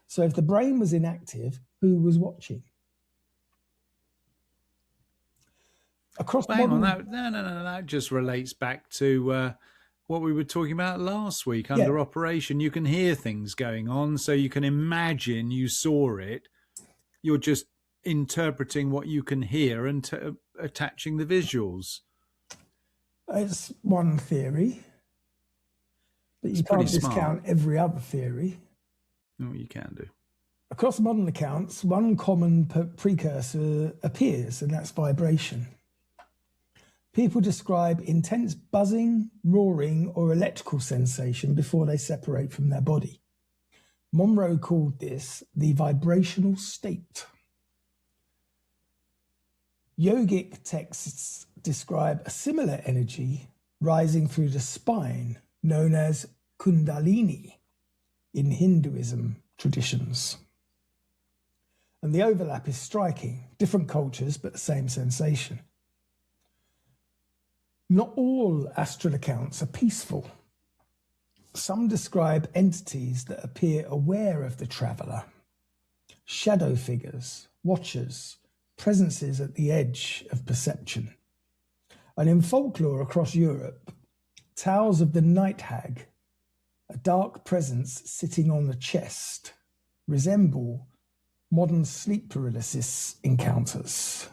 So if the brain was inactive, who was watching? Hang on, that just relates back to what we were talking about last week. Under operation, you can hear things going on, so you can imagine you saw it. You're just interpreting what you can hear and attaching the visuals. It's one theory, but you can't discount every other theory. No, you can do. Across modern accounts, one common precursor appears, and that's vibration. People describe intense buzzing, roaring, or electrical sensation before they separate from their body. Monroe called this the vibrational state. Yogic texts describe a similar energy rising through the spine, known as Kundalini in Hinduism traditions. And the overlap is striking. Different cultures, but the same sensation. Not all astral accounts are peaceful. Some describe entities that appear aware of the traveller, shadow figures, watchers, presences at the edge of perception. And in folklore across Europe, tales of the night hag, a dark presence sitting on the chest, resemble modern sleep paralysis encounters.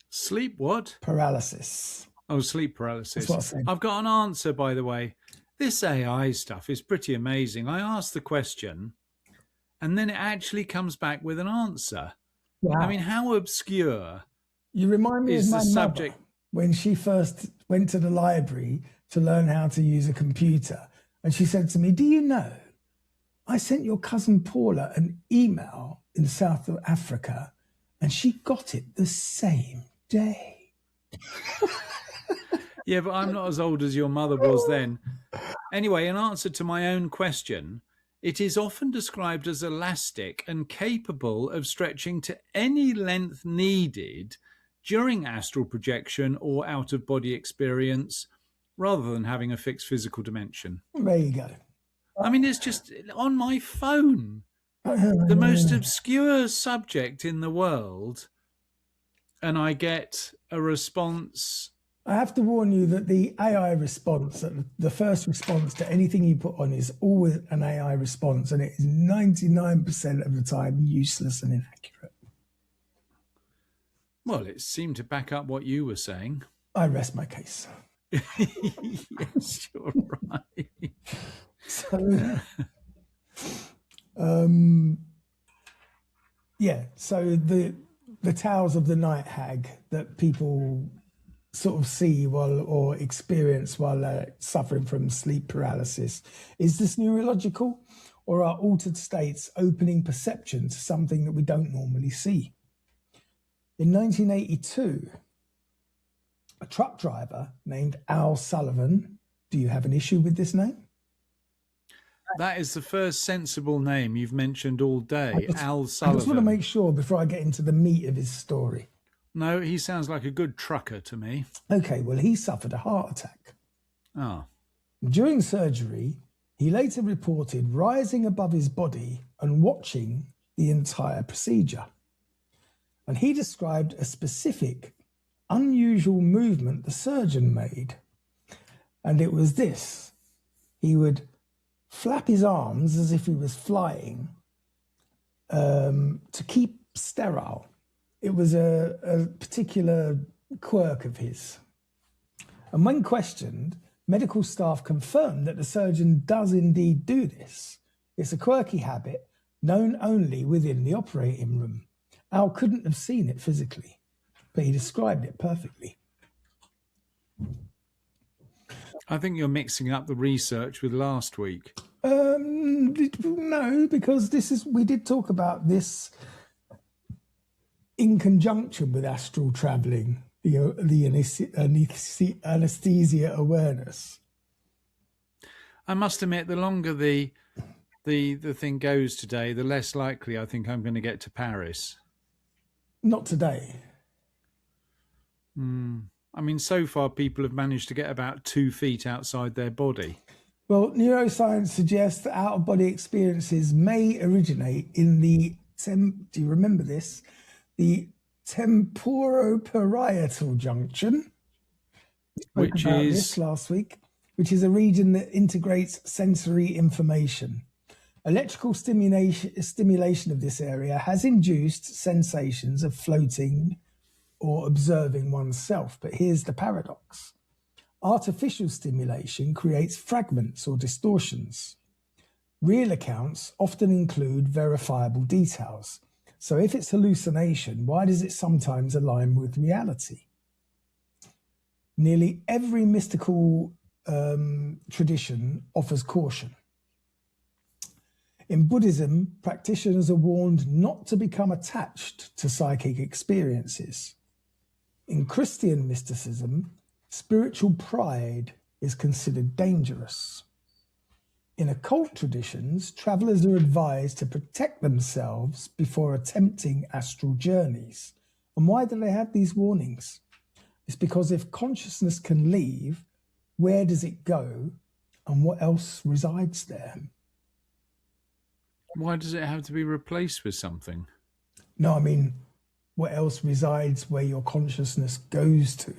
Sleep what? Paralysis. Oh, sleep paralysis. That's what I said. I've got an answer, by the way. This AI stuff is pretty amazing. I asked the question, and then it actually comes back with an answer. Wow. I mean, how obscure you remind me is of my the subject? Mother when she first went to the library to learn how to use a computer. And she said to me, do you know, I sent your cousin Paula an email in South Africa, and she got it the same day. Yeah, but I'm not as old as your mother was then. Anyway, in answer to my own question, it is often described as elastic and capable of stretching to any length needed during astral projection or out-of-body experience, rather than having a fixed physical dimension. There you go. I mean, it's just on my phone, the most obscure subject in the world, and I get a response. I have to warn you that the AI response, the first response to anything you put on is always an AI response, and it is 99% of the time useless and inaccurate. Well, it seemed to back up what you were saying. I rest my case. Yes, you're right. So, so the tales of the night hag that people sort of see or experience while they're suffering from sleep paralysis, is this neurological, or are altered states opening perception to something that we don't normally see? In 1982, a truck driver named Al Sullivan, do you have an issue with this name? That is the first sensible name you've mentioned all day, Al Sullivan. I just want to make sure before I get into the meat of his story. No, he sounds like a good trucker to me. Okay, well, he suffered a heart attack. Oh. During surgery, he later reported rising above his body and watching the entire procedure. And he described a specific, unusual movement the surgeon made. And it was this. He would flap his arms as if he was flying to keep sterile. It was a particular quirk of his. And when questioned, medical staff confirmed that the surgeon does indeed do this. It's a quirky habit known only within the operating room. Al couldn't have seen it physically, but he described it perfectly. I think you're mixing up the research with last week. No, because we did talk about this in conjunction with astral traveling, the anesthesia awareness. I must admit, the longer the thing goes today, the less likely I think I'm going to get to Paris. Not today. I mean, so far people have managed to get about 2 feet outside their body. Well, neuroscience suggests that out-of-body experiences may originate in the, do you remember this? The temporoparietal junction. Which is this last week, which is a region that integrates sensory information. Electrical stimulation of this area has induced sensations of floating or observing oneself. But here's the paradox. Artificial stimulation creates fragments or distortions. Real accounts often include verifiable details. So if it's hallucination, why does it sometimes align with reality? Nearly every mystical tradition offers caution. In Buddhism, practitioners are warned not to become attached to psychic experiences. In Christian mysticism, spiritual pride is considered dangerous. In occult traditions, travelers are advised to protect themselves before attempting astral journeys. And why do they have these warnings? It's because if consciousness can leave, where does it go and what else resides there? Why does it have to be replaced with something? No, I mean, what else resides where your consciousness goes to?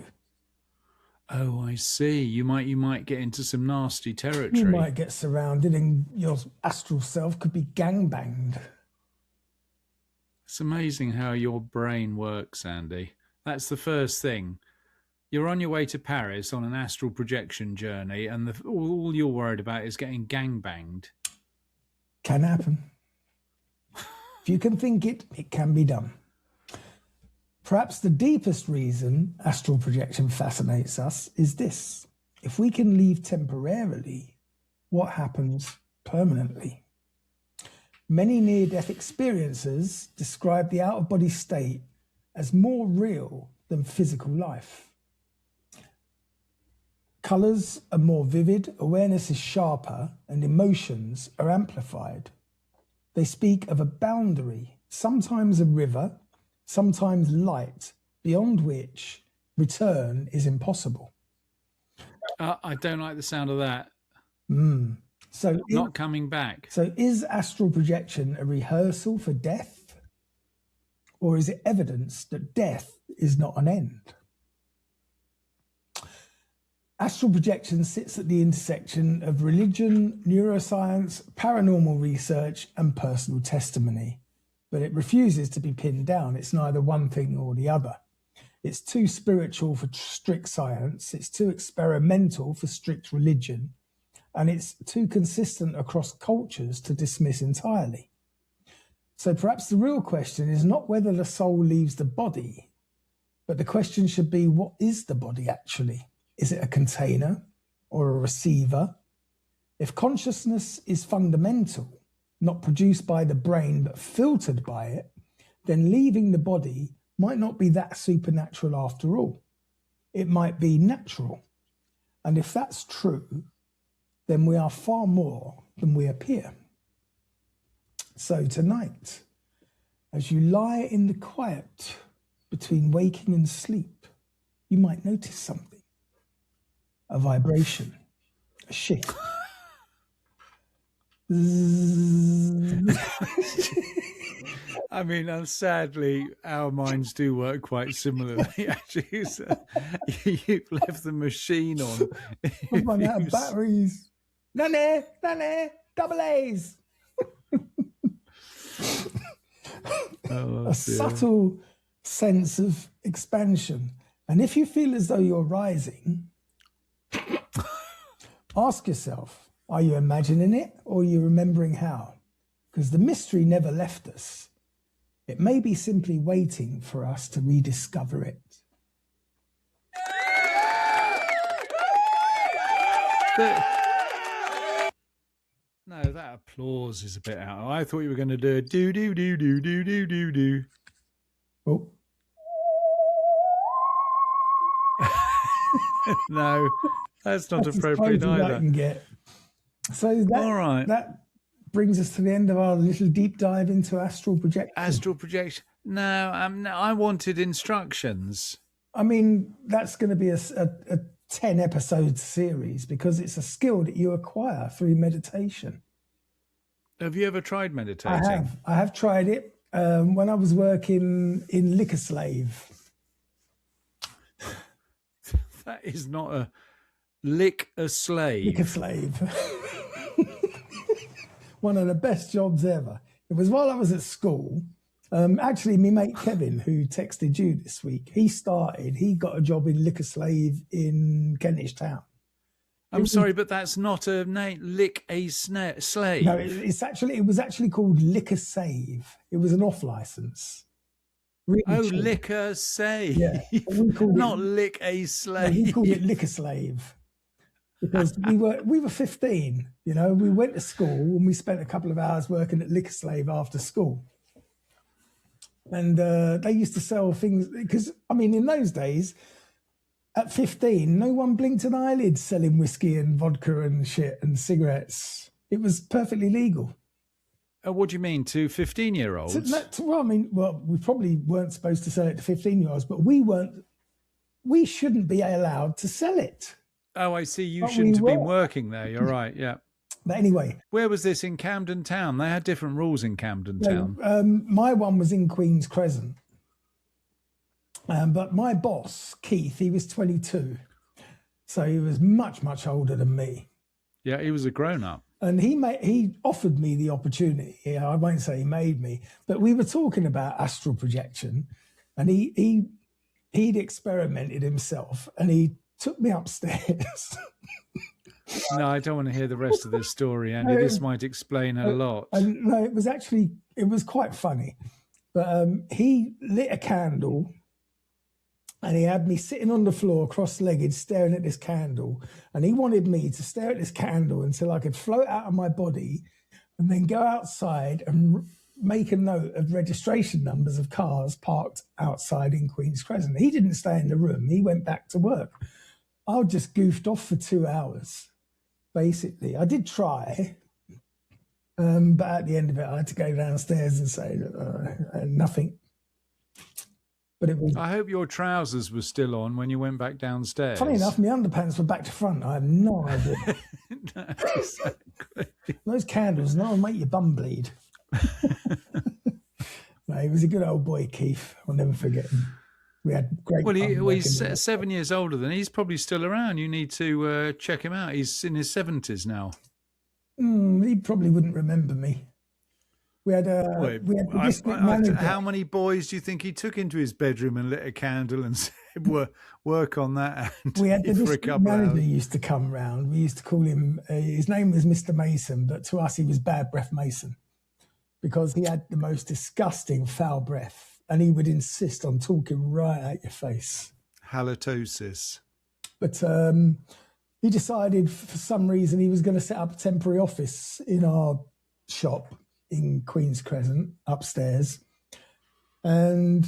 Oh, I see. You might get into some nasty territory. You might get surrounded and your astral self could be gangbanged. It's amazing how your brain works, Andy. That's the first thing. You're on your way to Paris on an astral projection journey, and all you're worried about is getting gangbanged. Can happen. If you can think it, it can be done. Perhaps the deepest reason astral projection fascinates us is this. If we can leave temporarily, what happens permanently? Many near-death experiencers describe the out-of-body state as more real than physical life. Colours are more vivid, awareness is sharper, and emotions are amplified. They speak of a boundary, sometimes a river, sometimes light, beyond which return is impossible. I don't like the sound of that. So not coming back. So is astral projection a rehearsal for death? Or is it evidence that death is not an end? Astral projection sits at the intersection of religion, neuroscience, paranormal research, and personal testimony. But it refuses to be pinned down. It's neither one thing or the other. It's too spiritual for strict science. It's too experimental for strict religion. And it's too consistent across cultures to dismiss entirely. So perhaps the real question is not whether the soul leaves the body, but the question should be, what is the body actually? Is it a container or a receiver? If consciousness is fundamental, not produced by the brain but filtered by it, then leaving the body might not be that supernatural after all. It might be natural. And if that's true, then we are far more than we appear. So tonight, as you lie in the quiet between waking and sleep, you might notice something. A vibration, a shift. I mean, sadly, our minds do work quite similarly. Actually, so you've left the machine on. I've run out of batteries. None, double A's. Oh, a dear. subtle sense of expansion. And if you feel as though you're rising, ask yourself, are you imagining it or are you remembering how? Because the mystery never left us. It may be simply waiting for us to rediscover it. No, that applause is a bit out. I thought you were going to do a do. Oh. No, that's not appropriate either. I can get. So that, all right. That brings us to the end of our little deep dive into astral projection. Astral projection. No, I wanted instructions. I mean, that's going to be a 10 episode series because it's a skill that you acquire through meditation. Have you ever tried meditating? I have tried it when I was working in Liquor Slave. That is not a lick a slave. Liquor Slave. One of the best jobs ever. It was while I was at school. Actually, my mate Kevin, who texted you this week, he got a job in Liquor Slave in Kentish Town. I'm sorry, but that's not a name. Lick a slave. No, it was actually called Liquor Save. It was an off license. Really cheap. Liquor Save. Yeah, not lick a slave. No, he called it Liquor Slave because we were 15. You know, we went to school and we spent a couple of hours working at Liquor Slave after school. And they used to sell things because, I mean, in those days, at 15, no one blinked an eyelid selling whiskey and vodka and shit and cigarettes. It was perfectly legal. What do you mean, to 15-year-olds? We probably weren't supposed to sell it to 15-year-olds, but we shouldn't be allowed to sell it. Oh, I see. You shouldn't have been working there. You're right, yeah. But anyway. Where was this? In Camden Town? They had different rules in Camden Town. My one was in Queen's Crescent. But my boss, Keith, he was 22. So he was much, much older than me. Yeah, he was a grown-up. And he offered me the opportunity. Yeah, I won't say he made me, but we were talking about astral projection, and he'd experimented himself, and he took me upstairs. No, I don't want to hear the rest of this story, Andy. This might explain a lot. No, it was quite funny. But he lit a candle and he had me sitting on the floor cross-legged staring at this candle. And he wanted me to stare at this candle until I could float out of my body and then go outside and make a note of registration numbers of cars parked outside in Queen's Crescent. He didn't stay in the room. He went back to work. I just goofed off for 2 hours. Basically, I did try, but at the end of it, I had to go downstairs and say nothing. But it was. I hope your trousers were still on when you went back downstairs. Funny enough, my underpants were back to front. I have no idea. No, exactly. Those candles, no, make your bum bleed. No, he was a good old boy, Keith. I'll never forget him. We had great. Well, he's 7 years older than he's probably still around. You need to check him out. He's in his 70s now. He probably wouldn't remember me. We had a manager. How many boys do you think he took into his bedroom and lit a candle and said, "Work on that"? We had the district manager used to come round. We used to call him. His name was Mr. Mason, but to us he was Bad Breath Mason because he had the most disgusting foul breath. And he would insist on talking right at your face. Halitosis. But he decided for some reason he was going to set up a temporary office in our shop in Queen's Crescent upstairs. And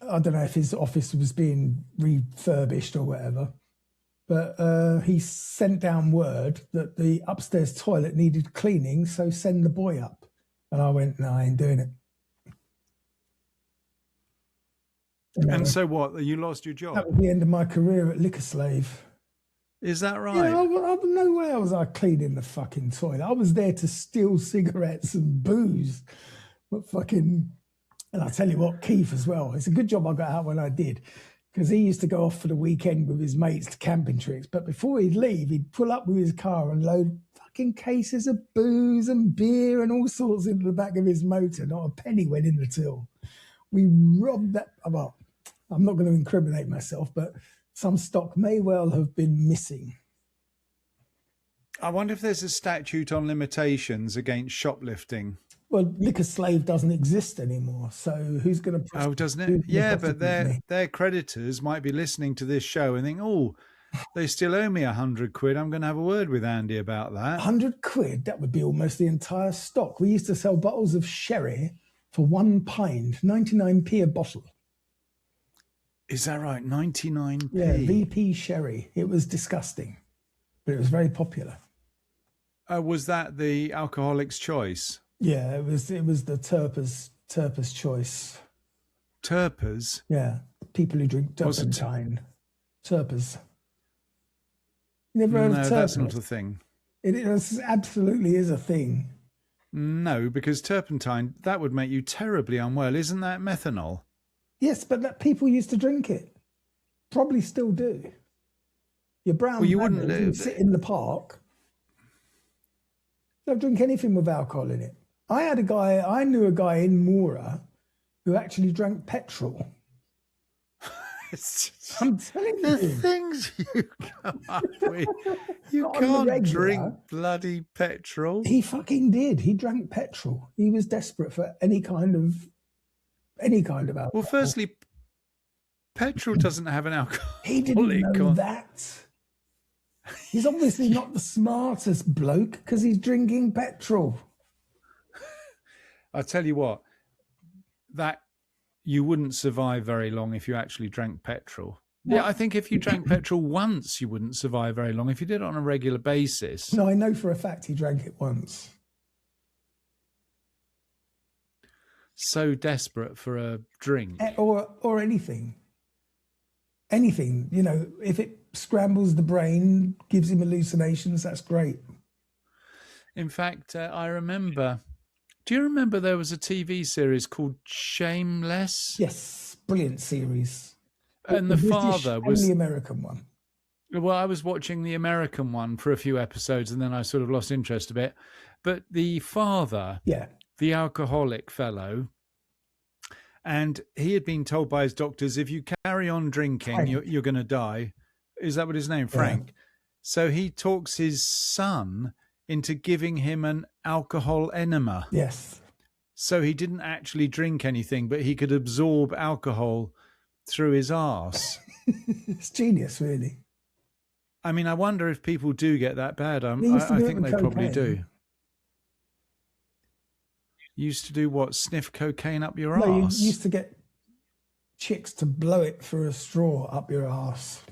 I don't know if his office was being refurbished or whatever. But he sent down word that the upstairs toilet needed cleaning, so send the boy up. And I went, no, I ain't doing it. And so what? You lost your job? That was the end of my career at Liquor Slave. Is that right? Yeah, no way was I cleaning the fucking toilet. I was there to steal cigarettes and booze. But and I'll tell you what, Keith as well. It's a good job I got out when I did, because he used to go off for the weekend with his mates to camping trips. But before he'd leave, he'd pull up with his car and load fucking cases of booze and beer and all sorts into the back of his motor. Not a penny went in the till. We robbed that. Well, I'm not going to incriminate myself, but some stock may well have been missing. I wonder if there's a statute on limitations against shoplifting. Well, liquor slave doesn't exist anymore, so who's going to? Oh, doesn't it? Yeah, but their creditors might be listening to this show and think, oh, they still owe me 100 quid. I'm going to have a word with Andy about that. 100 quid? That would be almost the entire stock. We used to sell bottles of sherry for £1, 99p a bottle. Is that right? 99p? Yeah, VP sherry. It was disgusting, but it was very popular. Was that the alcoholic's choice? Yeah, it was the Terpers choice. Terpers? Yeah, people who drink turpentine. Terpers. Never heard of Terpers? No, that's not a thing. It absolutely is a thing. No, because turpentine, that would make you terribly unwell. Isn't that methanol? Yes, but people used to drink it. Probably still do. Your brown you wouldn't sit in the park. Don't drink anything with alcohol in it. I knew a guy in Mora who actually drank petrol. I'm telling you. The things you come up with. You can't drink bloody petrol. He fucking did. He drank petrol. He was desperate for any kind of alcohol. Well, firstly, petrol doesn't have an alcohol. He didn't know that. He's obviously not the smartest bloke because he's drinking petrol. I tell you what, that you wouldn't survive very long if you actually drank petrol. What? Yeah, I think if you drank petrol once, you wouldn't survive very long. If you did it on a regular basis. No, I know for a fact he drank it once. So desperate for a drink. Or anything. Anything, if it scrambles the brain, gives him hallucinations, that's great. In fact, I remember... Do you remember there was a TV series called Shameless? Yes, brilliant series. And the father was... And the American one. Well, I was watching the American one for a few episodes and then I sort of lost interest a bit. But the father, the alcoholic fellow, and he had been told by his doctors, if you carry on drinking, you're going to die. Is that what his name? Frank. Yeah. So he talks his son into giving him an alcohol enema. Yes. So he didn't actually drink anything, but he could absorb alcohol through his arse. It's genius, really. I mean, I wonder if people do get that bad. I think they probably do. Used to do what? Sniff cocaine up your arse? You used to get chicks to blow it through a straw up your arse.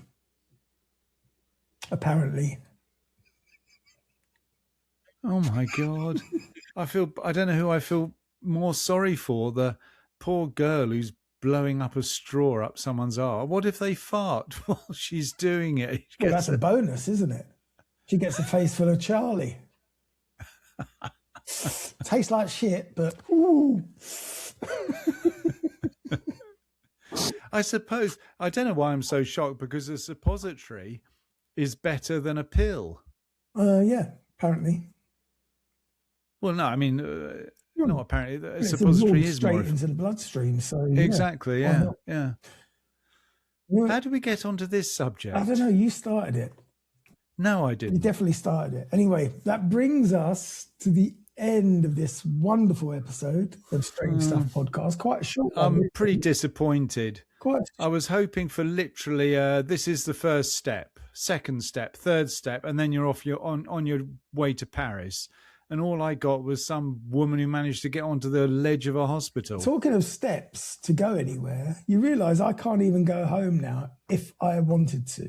Apparently. Oh my God. I don't know who I feel more sorry for, the poor girl who's blowing up a straw up someone's arse. What if they fart while she's doing it? Well, that's a bonus, isn't it? She gets a face full of Charlie. Tastes like shit, but ooh. I suppose, I don't know why I'm so shocked, because a suppository is better than a pill. Yeah, apparently. Well, no, I mean, no, apparently a suppository is straight more into the bloodstream. So exactly, yeah. How did we get onto this subject? I don't know. You started it. No, I didn't. You definitely started it. Anyway, that brings us to the end of this wonderful episode of Strange Stuff podcast. Quite a short one. I'm pretty disappointed. I was hoping for literally this is the first step, second step, third step, and then you're off. You're on your way to Paris. And all I got was some woman who managed to get onto the ledge of a hospital. Talking of steps to go anywhere, you realise I can't even go home now if I wanted to.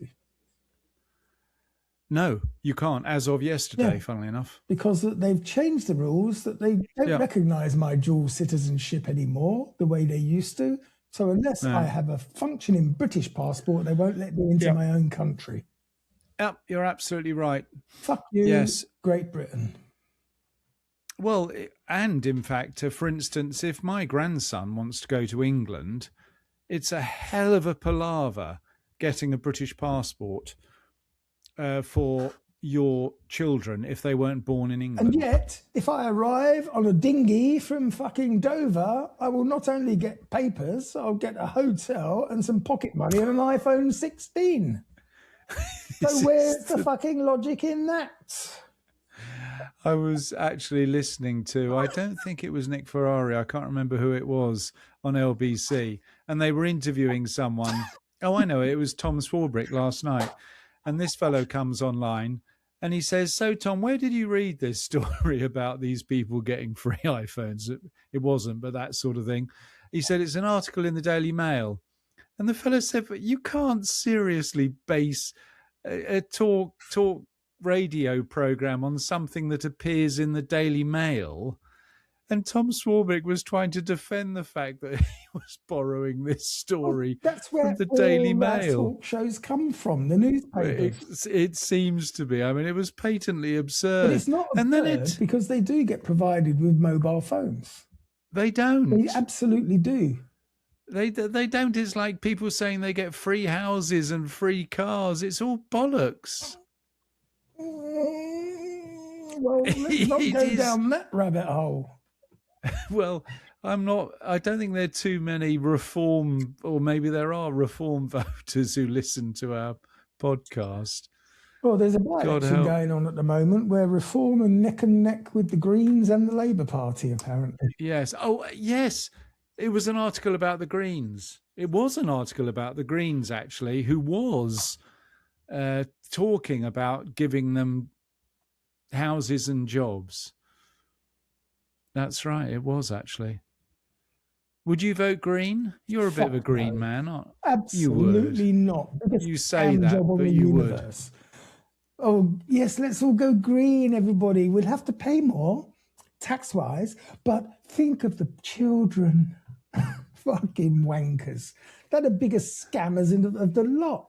No, you can't, as of yesterday, funnily enough. Because they've changed the rules, that they don't recognise my dual citizenship anymore the way they used to. So unless I have a functioning British passport, they won't let me into my own country. Yep, you're absolutely right. Fuck you, Great Britain. Well, and in fact, for instance, if my grandson wants to go to England, it's a hell of a palaver getting a British passport for your children if they weren't born in And England. yet, if I arrive on a dinghy from fucking Dover, I will not only get papers, I'll get a hotel and some pocket money and an iPhone 16. So where's the fucking logic in that? I was actually listening to, I don't think it was Nick Ferrari, I can't remember who it was, on LBC, and they were interviewing someone. Oh, I know, it was Tom Swarbrick last night. And this fellow comes online and he says, so Tom, where did you read this story about these people getting free iPhones? It wasn't, but that sort of thing. He said, it's an article in the Daily Mail. And the fellow said, but you can't seriously base a talk radio program on something that appears in the Daily Mail. And Tom Swarbrick was trying to defend the fact that he was borrowing this story That's where from the Daily all Mail. talk shows come from, the newspapers. It seems to be. I mean, it was patently absurd. But it's not absurd because they do get provided with mobile phones. They don't. They absolutely do. They don't. It's like people saying they get free houses and free cars. It's all bollocks. Well, let's not go down that rabbit hole. Well, I don't think there are too many reform, or maybe there are reform voters who listen to our podcast. Well, there's a by-election going on at the moment where Reform are neck and neck with the Greens and the Labour Party, apparently. Yes. Oh, yes. It was an article about the Greens. It was an article about the Greens, actually, who was talking about giving them houses and jobs. That's right. It was, actually. Would you vote Green? You're a bit of a Green man, aren't you? Absolutely not. You say that, but you would. Oh, yes, let's all go green, everybody. We'll have to pay more, tax-wise, but think of the children. Fucking wankers. They're the biggest scammers of the lot.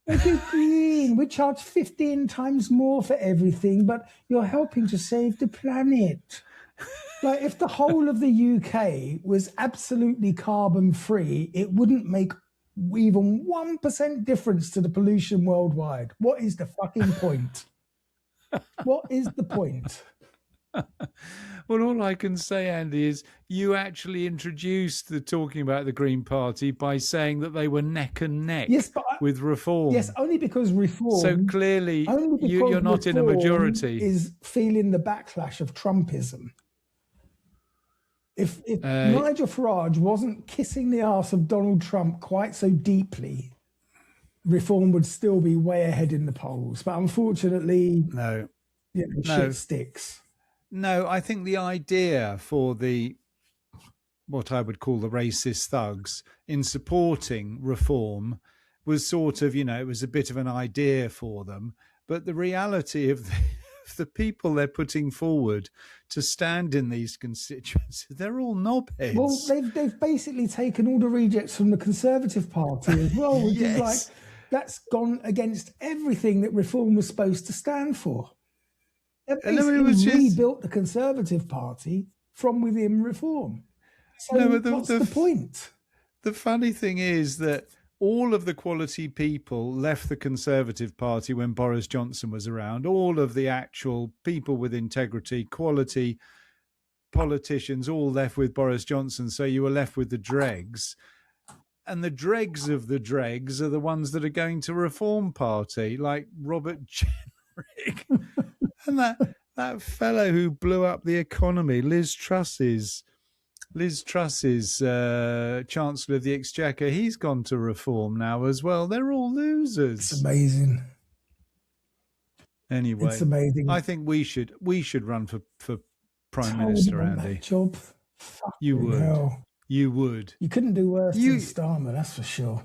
We go green. We charge 15 times more for everything, but you're helping to save the planet. Like, if the whole of the UK was absolutely carbon-free, it wouldn't make even 1% difference to the pollution worldwide. What is the fucking point? What is the point? Well, all I can say, Andy, is you actually introduced the talking about the Green Party by saying that they were neck and neck with Reform. Yes, only because Reform... So clearly you're not in a majority. ...is feeling the backlash of Trumpism. If Nigel Farage wasn't kissing the arse of Donald Trump quite so deeply, Reform would still be way ahead in the polls. But unfortunately, shit sticks. No, I think the idea for what I would call the racist thugs in supporting Reform was sort of, it was a bit of an idea for them. But the reality of the people they're putting forward to stand in these constituencies, they're all knobheads. Well, they've basically taken all the rejects from the Conservative Party as well, which is like, that's gone against everything that Reform was supposed to stand for. They basically rebuilt the Conservative Party from within Reform. So what's the point? The funny thing is that all of the quality people left the Conservative Party when Boris Johnson was around. All of the actual people with integrity, quality politicians, all left with Boris Johnson. So you were left with the dregs. And the dregs of the dregs are the ones that are going to Reform Party, like Robert Jenrick. And that fellow who blew up the economy, Liz Truss's Chancellor of the Exchequer, he's gone to Reform now as well. They're all losers. It's amazing. Anyway, it's amazing. I think we should run for Prime Minister, Andy. That job. You would. Hell. You would. You couldn't do worse than Starmer, that's for sure.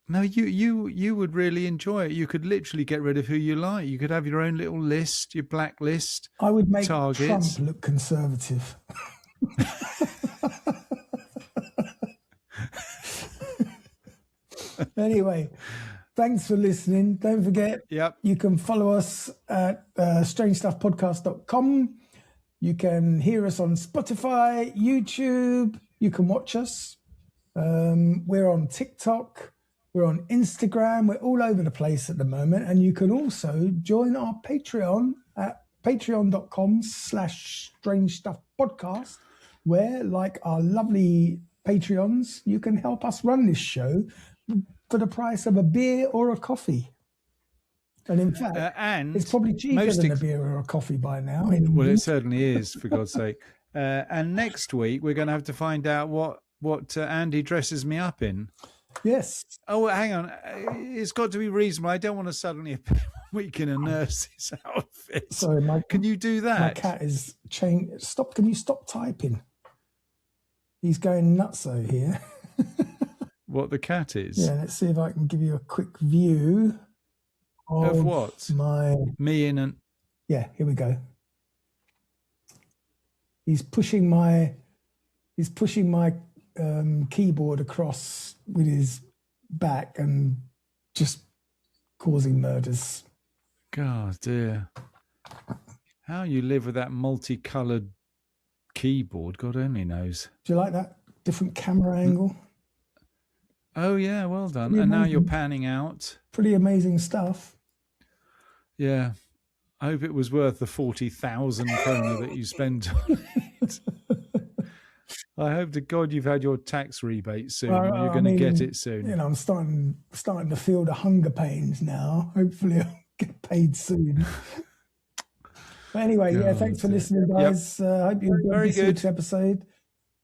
No, you would really enjoy it. You could literally get rid of who you like. You could have your own little list, your black list. I would make targets. Trump look conservative. Anyway, thanks for listening. Don't forget, you can follow us at strangestuffpodcast.com. You can hear us on Spotify, YouTube. You can watch us. We're on TikTok. We're on Instagram. We're all over the place at the moment. And you can also join our Patreon at patreon.com/strange stuff podcast, where, like our lovely Patreons, you can help us run this show for the price of a beer or a coffee. And in fact, it's probably cheaper than a beer or a coffee by now. Well, it certainly is, for God's sake. And next week, we're going to have to find out what Andy dresses me up in. Yes. Oh, hang on. It's got to be reasonable. I don't want to suddenly appear one week in a nurse's outfit. Sorry, can you do that? My cat is chained. Stop. Can you stop typing? He's going nutso here. What the cat is? Yeah, let's see if I can give you a quick view of what? Me in an... Yeah, here we go. He's pushing my keyboard across with his back and just causing murders. God, dear. How you live with that multicolored keyboard, God only knows. Do you like that different camera angle? Oh, yeah, well done. And now you're panning out. Pretty amazing stuff. Yeah. I hope it was worth the 40,000 krona that you spent on it. I hope to God you've had your tax rebate soon. Or you're going to get it soon. You know, I'm starting to feel the hunger pains now. Hopefully I'll get paid soon. But anyway, yeah, thanks for listening, guys. Hope you enjoyed this week's episode.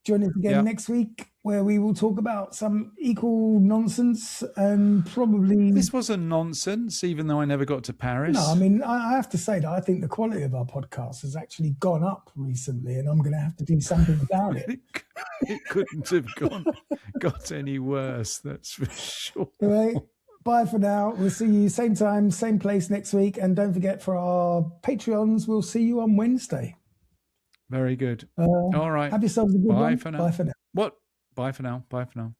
Join us again next week, where we will talk about some equal nonsense and probably... This wasn't nonsense, even though I never got to Paris. No, I mean, I have to say that I think the quality of our podcast has actually gone up recently, and I'm going to have to do something about it. It couldn't have got any worse, that's for sure. Anyway, bye for now. We'll see you same time, same place next week. And don't forget, for our Patreons, we'll see you on Wednesday. Very good. All right. Have yourselves a good one. For now. Bye for now. What? Bye for now. Bye for now.